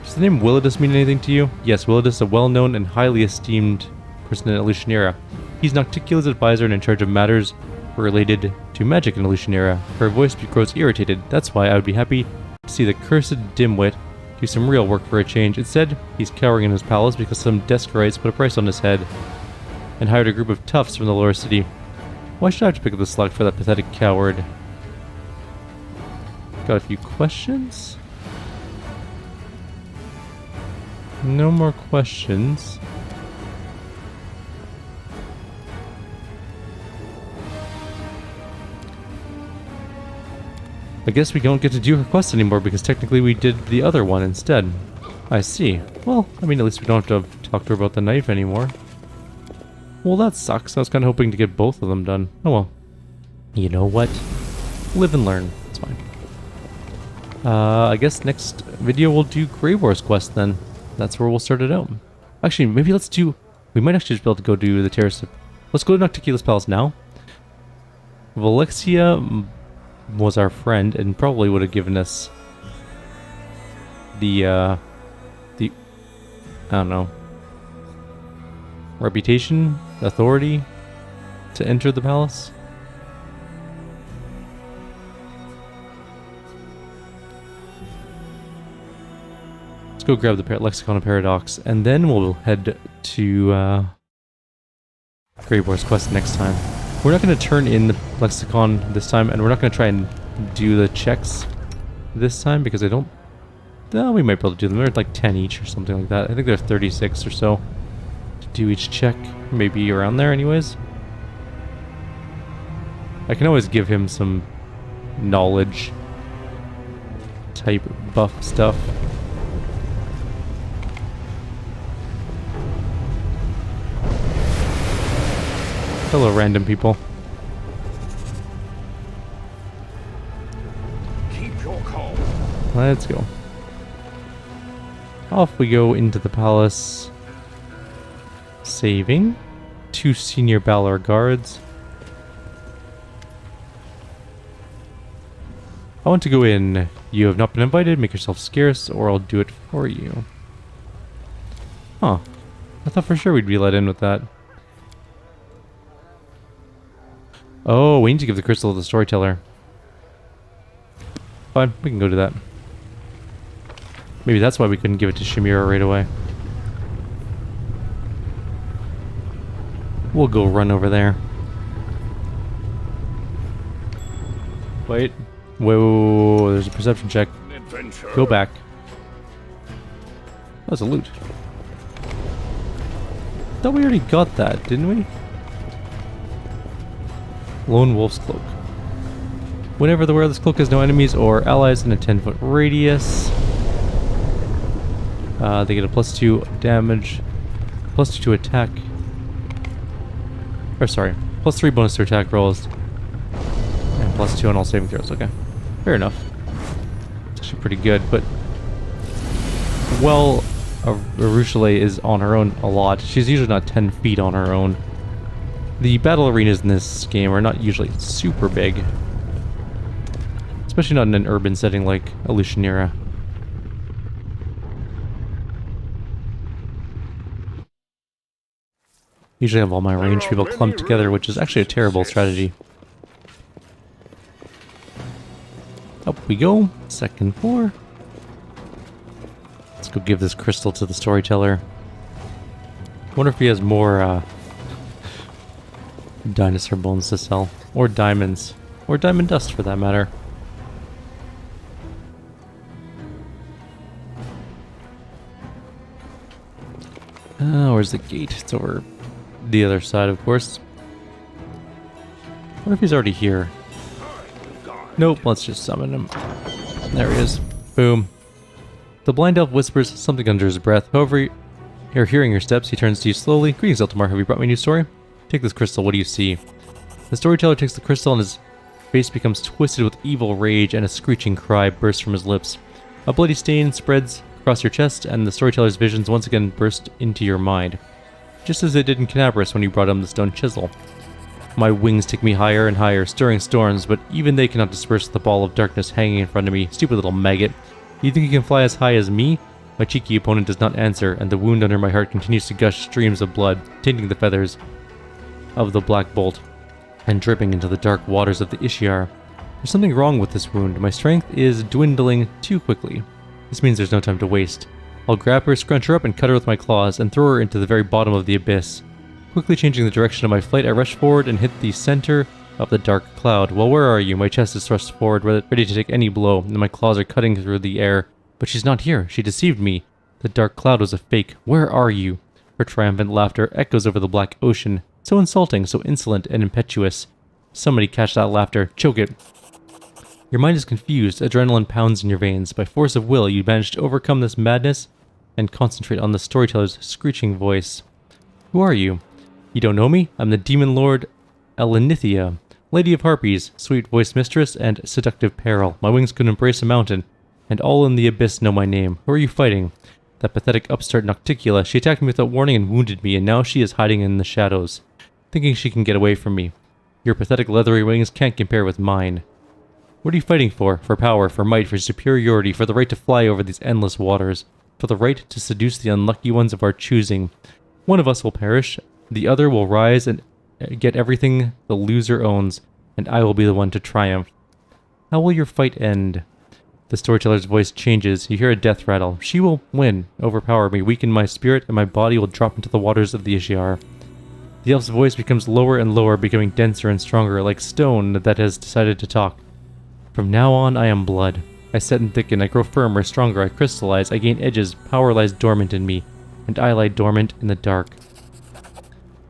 Does the name Willidus mean anything to you? Yes, Willidus is a well-known and highly esteemed person in Illusionera. He's Nocticula's advisor and in charge of matters related to magic in Illusionera. Her voice grows irritated. That's why I would be happy to see the cursed dimwit do some real work for a change. Instead, he's cowering in his palace because some Deskerites put a price on his head and hired a group of toughs from the lower city. Why should I have to pick up the slack for that pathetic coward? Got a few questions? No more questions. I guess we don't get to do her quest anymore because technically we did the other one instead. I see. Well, I mean, at least we don't have to talk to her about the knife anymore. Well, that sucks. I was kind of hoping to get both of them done. Oh well. You know what? Live and learn. It's fine. I guess next video we'll do Greyboar's quest then. That's where we'll start it out. Actually, maybe let's do... We might actually just be able to go do the Terrace of... Let's go to Nocticula's Palace now. Vallexia was our friend and probably would have given us the I don't know, reputation, authority to enter the palace. go grab the Lexicon of Paradox, and then we'll head to Greyboar's Quest next time. We're not going to turn in the Lexicon this time, and we're not going to try and do the checks this time, because I don't... Well, we might be able to do them. They're like 10 each or something like that. I think there's 36 or so to do each check. Maybe around there anyways. I can always give him some knowledge type buff stuff. Hello, random people.
Keep your calm.
Let's go. Off we go into the palace. Saving. 2 senior Balor guards. I want to go in. You have not been invited. Make yourself scarce, or I'll do it for you. Huh. I thought for sure we'd be let in with that. Oh, we need to give the crystal to the storyteller. Fine, we can go to that. Maybe that's why we couldn't give it to Shamira right away. We'll go run over there. Wait. Whoa, there's a perception check.
Adventure.
Go back. That was a loot. Thought we already got that, didn't we? Lone Wolf's Cloak. Whenever the wearer of this cloak has no enemies or allies in a 10-foot radius, they get a +2 damage, +2 to attack. Or sorry, +3 bonus to attack rolls, and +2 on all saving throws. Okay, fair enough. It's actually pretty good, but well, Arushale is on her own a lot. She's usually not 10 feet on her own. The battle arenas in this game are not usually super big. Especially not in an urban setting like Alushanira. Usually have all my range people clumped together, which is actually a terrible strategy. Up we go. Second floor. Let's go give this crystal to the storyteller. Wonder if he has more dinosaur bones to sell. Or diamonds. Or diamond dust for that matter. Where's the gate? It's over the other side, of course. What if he's already here? Nope, let's just summon him. There he is. Boom. The blind elf whispers something under his breath. However, you're hearing your steps. He turns to you slowly. Greetings, Eltimar. Have you brought me a new story? Take this crystal. What do you see? The storyteller takes the crystal and his face becomes twisted with evil rage, and a screeching cry bursts from his lips. A bloody stain spreads across your chest, and the storyteller's visions once again burst into your mind. Just as it did in Canabrus when you brought him the stone chisel. My wings take me higher and higher, stirring storms, but even they cannot disperse the ball of darkness hanging in front of me. Stupid little maggot. You think you can fly as high as me? My cheeky opponent does not answer, and the wound under my heart continues to gush streams of blood, tainting the feathers of the black bolt, and dripping into the dark waters of the Ishiar. There's something wrong with this wound. My strength is dwindling too quickly. This means there's no time to waste. I'll grab her, scrunch her up, and cut her with my claws, and throw her into the very bottom of the abyss. Quickly changing the direction of my flight, I rush forward and hit the center of the dark cloud. Well, where are you? My chest is thrust forward, ready to take any blow, and my claws are cutting through the air. But she's not here. She deceived me. The dark cloud was a fake. Where are you? Her triumphant laughter echoes over the black ocean. So insulting, so insolent and impetuous. Somebody catch that laughter. Choke it. Your mind is confused. Adrenaline pounds in your veins. By force of will, you manage to overcome this madness and concentrate on the storyteller's screeching voice. Who are you? You don't know me? I'm the demon lord Elenithia, lady of harpies, sweet-voiced mistress, and seductive peril. My wings could embrace a mountain, and all in the abyss know my name. Who are you fighting? That pathetic upstart Nocticula. She attacked me without warning and wounded me, and now she is hiding in the shadows, thinking she can get away from me. Your pathetic leathery wings can't compare with mine. What are you fighting for? For power, for might, for superiority, for the right to fly over these endless waters, for the right to seduce the unlucky ones of our choosing. One of us will perish, the other will rise and get everything the loser owns, and I will be the one to triumph. How will your fight end? The storyteller's voice changes. You hear a death rattle. She will win, overpower me, weaken my spirit, and my body will drop into the waters of the Ishiar. The elf's voice becomes lower and lower, becoming denser and stronger, like stone that has decided to talk. From now on, I am blood. I set and thicken, I grow firmer, stronger, I crystallize, I gain edges, power lies dormant in me, and I lie dormant in the dark.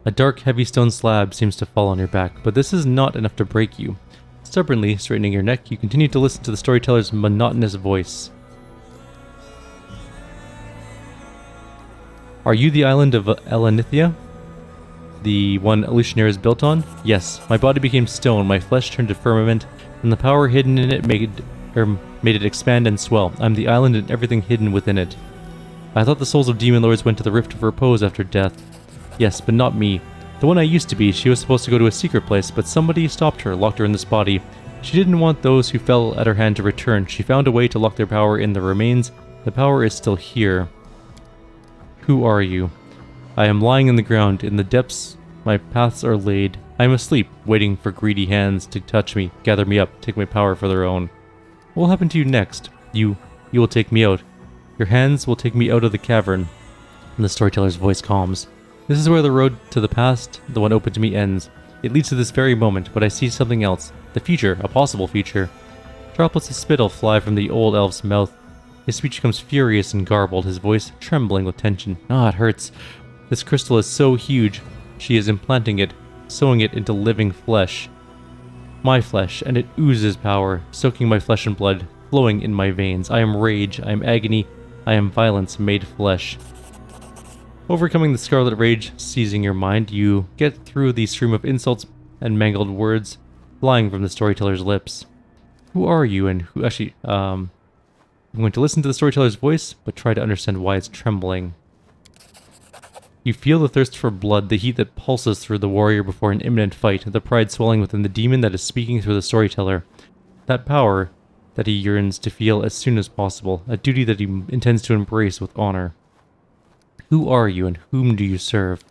A dark, heavy stone slab seems to fall on your back, but this is not enough to break you. Stubbornly straightening your neck, you continue to listen to the storyteller's monotonous voice. Are you the island of Elenithia? The one Illusionaire is built on? Yes, my body became stone, my flesh turned to firmament, and the power hidden in it made it expand and swell. I'm the island and everything hidden within it. I thought the souls of demon lords went to the Rift of Repose after death. Yes, but not me. The one I used to be, she was supposed to go to a secret place, but somebody stopped her, locked her in this body. She didn't want those who fell at her hand to return. She found a way to lock their power in the remains. The power is still here. Who are you? I am lying in the ground. In the depths, my paths are laid. I am asleep, waiting for greedy hands to touch me, gather me up, take my power for their own. What will happen to you next? You will take me out. Your hands will take me out of the cavern. And the storyteller's voice calms. This is where the road to the past, the one open to me, ends. It leads to this very moment, but I see something else. The future, a possible future. Droplets of spittle fly from the old elf's mouth. His speech becomes furious and garbled, his voice trembling with tension. Ah, it hurts. This crystal is so huge. She is implanting it, sewing it into living flesh. My flesh, and it oozes power, soaking my flesh and blood, flowing in my veins. I am rage, I am agony, I am violence made flesh. Overcoming the scarlet rage seizing your mind, you get through the stream of insults and mangled words flying from the storyteller's lips. Who are you, and who actually, I'm going to listen to the storyteller's voice, but try to understand why it's trembling. You feel the thirst for blood, the heat that pulses through the warrior before an imminent fight, the pride swelling within the demon that is speaking through the storyteller. That power that he yearns to feel as soon as possible, a duty that he intends to embrace with honor. Who are you, and whom do you serve?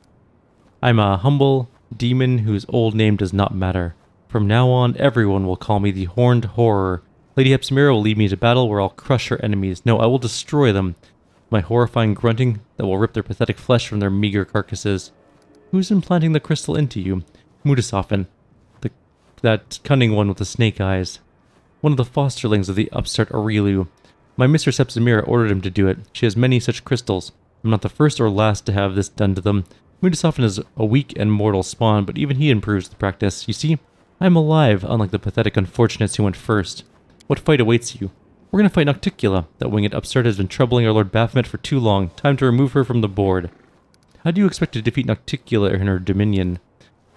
I'm a humble demon whose old name does not matter. From now on, everyone will call me the Horned Horror. Lady Hepzimira will lead me to battle where I'll crush her enemies. No, I will destroy them. My horrifying grunting that will rip their pathetic flesh from their meager carcasses. Who's implanting the crystal into you? Mudasofen, that cunning one with the snake eyes. One of the fosterlings of the upstart Aureliu. My mistress Hepzimira ordered him to do it. She has many such crystals. I'm not the first or last to have this done to them. Mudasofen is a weak and mortal spawn, but even he improves the practice. You see, I'm alive, unlike the pathetic unfortunates who went first. What fight awaits you? We're gonna fight Nocticula. That winged upstart has been troubling our Lord Baphomet for too long. Time to remove her from the board. How do you expect to defeat Nocticula in her dominion?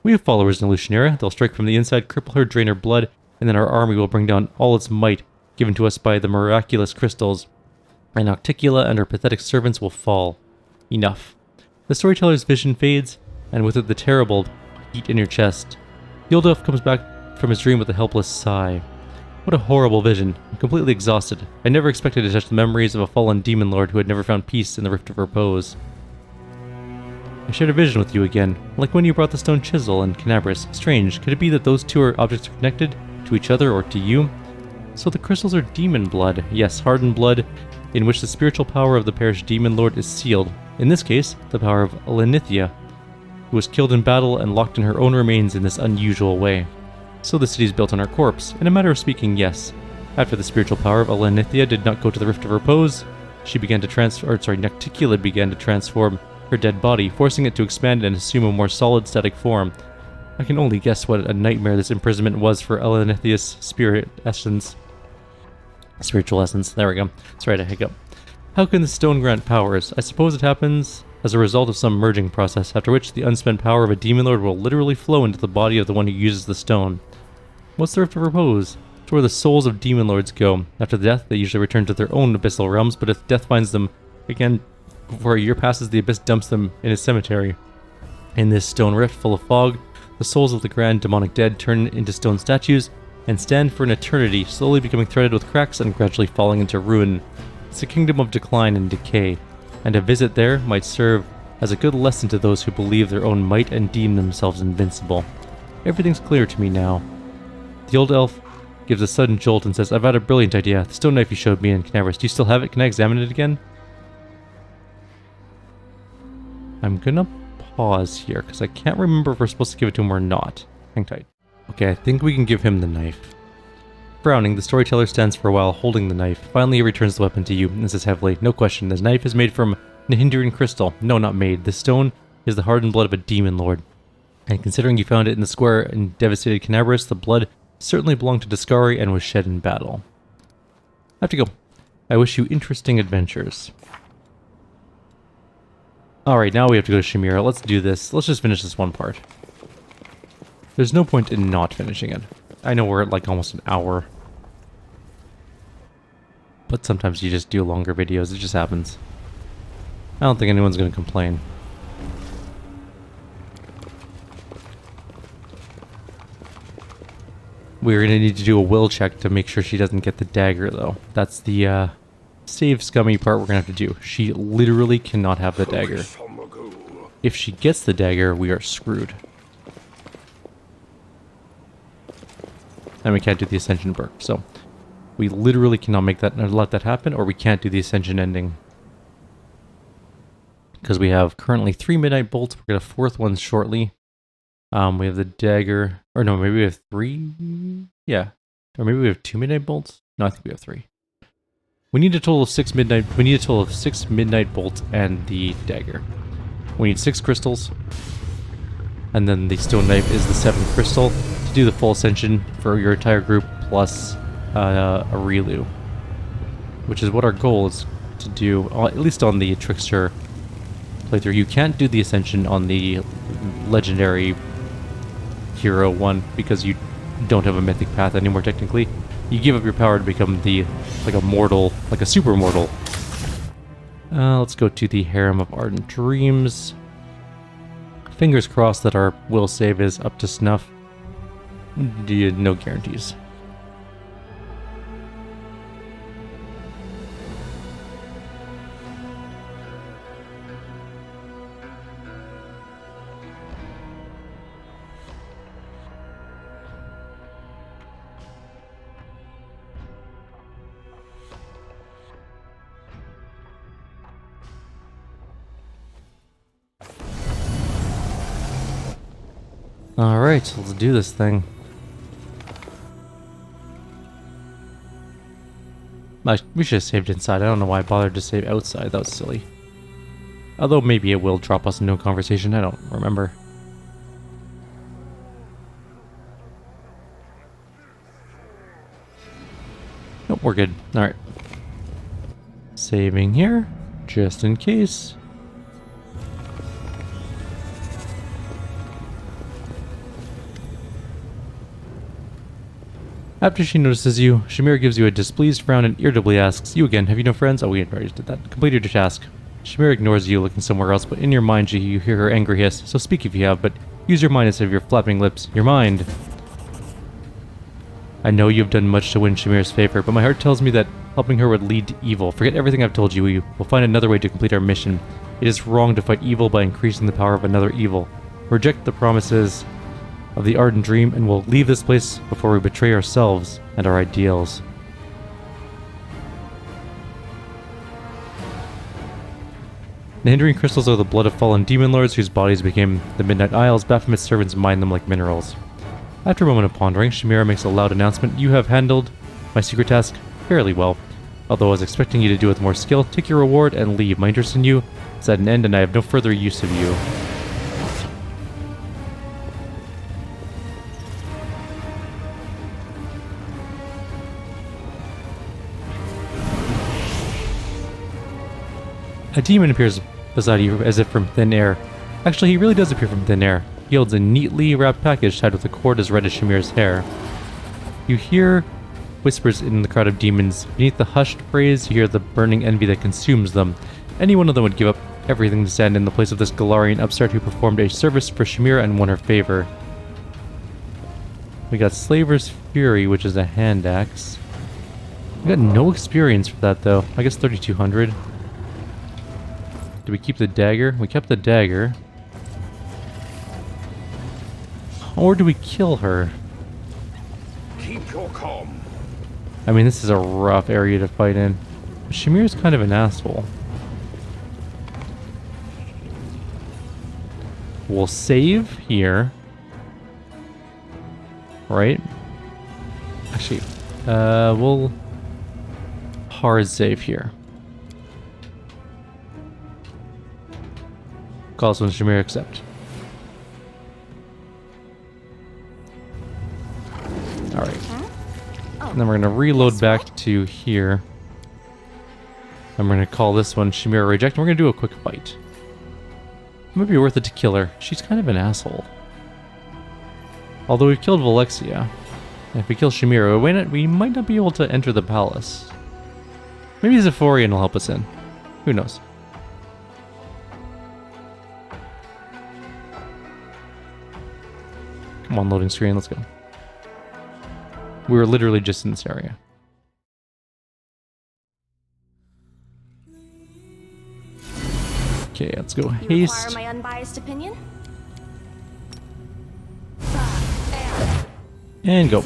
We have followers in Illusionaire. They'll strike from the inside, cripple her, drain her blood, and then our army will bring down all its might, given to us by the miraculous crystals. And Nocticula and her pathetic servants will fall. Enough. The storyteller's vision fades, and with it the terrible heat in your chest. The old elf comes back from his dream with a helpless sigh. What a horrible vision. I'm completely exhausted. I never expected to touch the memories of a fallen demon lord who had never found peace in the Rift of Repose. I shared a vision with you again, like when you brought the stone chisel and Canabris. Strange, could it be that those two objects are connected to each other or to you? So the crystals are demon blood. Yes, hardened blood, in which the spiritual power of the perished demon lord is sealed. In this case, the power of Elenithia, who was killed in battle and locked in her own remains in this unusual way. So the city is built on her corpse. In a matter of speaking, yes. After the spiritual power of Elenithia did not go to the Rift of Repose, Nocticula began to transform her dead body, forcing it to expand and assume a more solid static form. I can only guess what a nightmare this imprisonment was for Elenithia's spiritual essence. There we go. Sorry to hiccup. How can the stone grant powers? I suppose it happens as a result of some merging process, after which the unspent power of a demon lord will literally flow into the body of the one who uses the stone. What's the Rift of Repose? It's where the souls of demon lords go. After death, they usually return to their own abyssal realms, but if death finds them again before a year passes, the abyss dumps them in a cemetery. In this stone rift full of fog, the souls of the grand demonic dead turn into stone statues and stand for an eternity, slowly becoming threaded with cracks and gradually falling into ruin. It's a kingdom of decline and decay, and a visit there might serve as a good lesson to those who believe their own might and deem themselves invincible. Everything's clear to me now. The old elf gives a sudden jolt and says, I've had a brilliant idea. The stone knife you showed me in Canaveras. Do you still have it? Can I examine it again? I'm gonna pause here, because I can't remember if we're supposed to give it to him or not. Hang tight. Okay, I think we can give him the knife. Frowning, the storyteller stands for a while, holding the knife. Finally, he returns the weapon to you, and says heavily, no question, this knife is made from Nahindran crystal. No, not made. This stone is the hardened blood of a demon lord. And considering you found it in the square and devastated Canaveras, the blood certainly belonged to Discari and was shed in battle. I have to go. I wish you interesting adventures. Alright, now we have to go to Chimera. Let's do this. Let's just finish this one part. There's no point in not finishing it. I know we're at like almost an hour. But sometimes you just do longer videos. It just happens. I don't think anyone's going to complain. We're going to need to do a will check to make sure she doesn't get the dagger, though. That's the save scummy part we're going to have to do. She literally cannot have the dagger. If she gets the dagger, we are screwed. And we can't do the Ascension perk, so we literally cannot make that, let that happen, or we can't do the Ascension ending. Because we have currently 3 Midnight Bolts, we're going to 4th one shortly. We have the dagger, or no, maybe we have 3? Yeah. Or maybe we have 2 Midnight Bolts? No, I think we have 3. We need a total of 6 Midnight Bolts and the dagger. We need 6 crystals. And then the stone knife is the 7th crystal to do the full ascension for your entire group plus a Relu. Which is what our goal is to do, at least on the Trickster playthrough. You can't do the ascension on the legendary hero one because you don't have a mythic path anymore technically. You give up your power to become like a mortal, like a super mortal. Let's go to the Harem of Ardent Dreams. Fingers crossed that our will save is up to snuff. No guarantees. Alright, so let's do this thing. We should have saved inside. I don't know why I bothered to save outside. That was silly. Although maybe it will drop us into a conversation. I don't remember. Nope, we're good. Alright. Saving here, just in case. After she notices you, Shamir gives you a displeased frown and irritably asks, you again, have you no friends? Oh, we already did that. Completed your task. Shamir ignores you, looking somewhere else, but in your mind you hear her angry hiss. So speak if you have, but use your mind instead of your flapping lips. Your mind. I know you have done much to win Shamir's favor, but my heart tells me that helping her would lead to evil. Forget everything I've told you. We will find another way to complete our mission. It is wrong to fight evil by increasing the power of another evil. Reject the promises of the Ardent Dream, and we'll leave this place before we betray ourselves and our ideals. The hindering crystals are the blood of fallen demon lords whose bodies became the Midnight Isles. Baphomet's servants mine them like minerals. After a moment of pondering, Shamira makes a loud announcement. You have handled my secret task fairly well. Although I was expecting you to do it with more skill, take your reward and leave. My interest in you is at an end, and I have no further use of you. A demon appears beside you as if from thin air. Actually, he really does appear from thin air. He holds a neatly wrapped package tied with a cord as red as Shamir's hair. You hear whispers in the crowd of demons. Beneath the hushed praise, you hear the burning envy that consumes them. Any one of them would give up everything to stand in the place of this Galarian upstart who performed a service for Shamira and won her favor. We got Slaver's Fury, which is a hand axe. We got no experience for that, though. I guess 3,200. Did we keep the dagger? We kept the dagger. Or do we kill her?
Keep Keep your calm.
I mean, this is a rough area to fight in. Shamir's kind of an asshole. We'll save here. Right? Actually, we'll hard save here. Call this one Shamir accept. Alright. And then we're going to reload back to here. And we're going to call this one Shamir reject. And we're going to do a quick fight. It might be worth it to kill her. She's kind of an asshole. Although we've killed Vallexia. And if we kill Shamir, we might not be able to enter the palace. Maybe Zephorian will help us in. Who knows? Come on, loading screen, let's go. We were literally just in this area. Okay, let's go haste.
Require my unbiased opinion?
And go.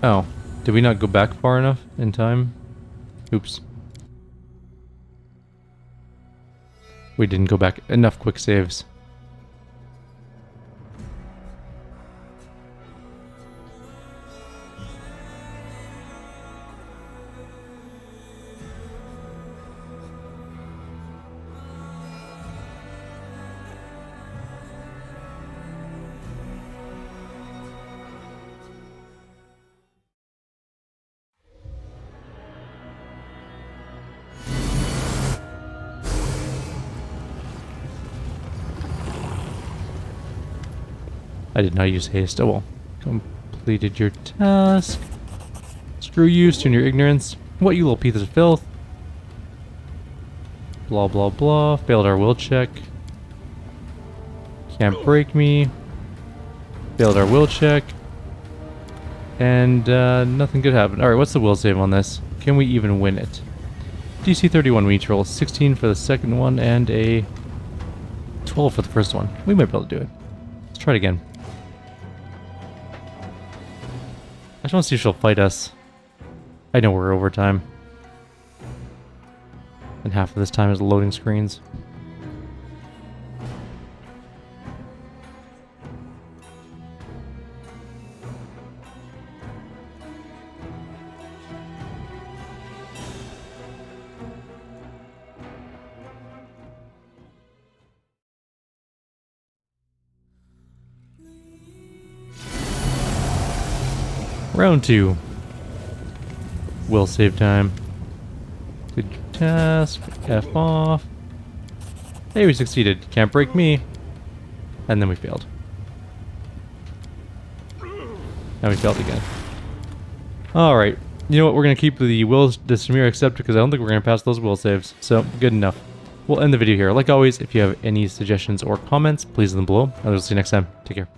Oh, did we not go back far enough in time? Oops. We didn't go back enough quick saves. I did not use haste. Oh well. Completed your task. Screw you, stone your ignorance. What, you little piece of filth? Blah blah blah. Failed our will check. Can't break me. Failed our will check. And nothing good happened. Alright, what's the will save on this? Can we even win it? DC 31 we each roll. 16 for the second one and a 12 for the first one. We might be able to do it. Let's try it again. I just want to see if she'll fight us. I know we're overtime. And half of this time is loading screens. Round 2. Will save time. Good task. F off. Hey, we succeeded. Can't break me. And then we failed. And we failed again. Alright. You know what? We're going to keep the will to Shamir accept because I don't think we're going to pass those will saves. So, good enough. We'll end the video here. Like always, if you have any suggestions or comments, please leave them below. And we'll see you next time. Take care.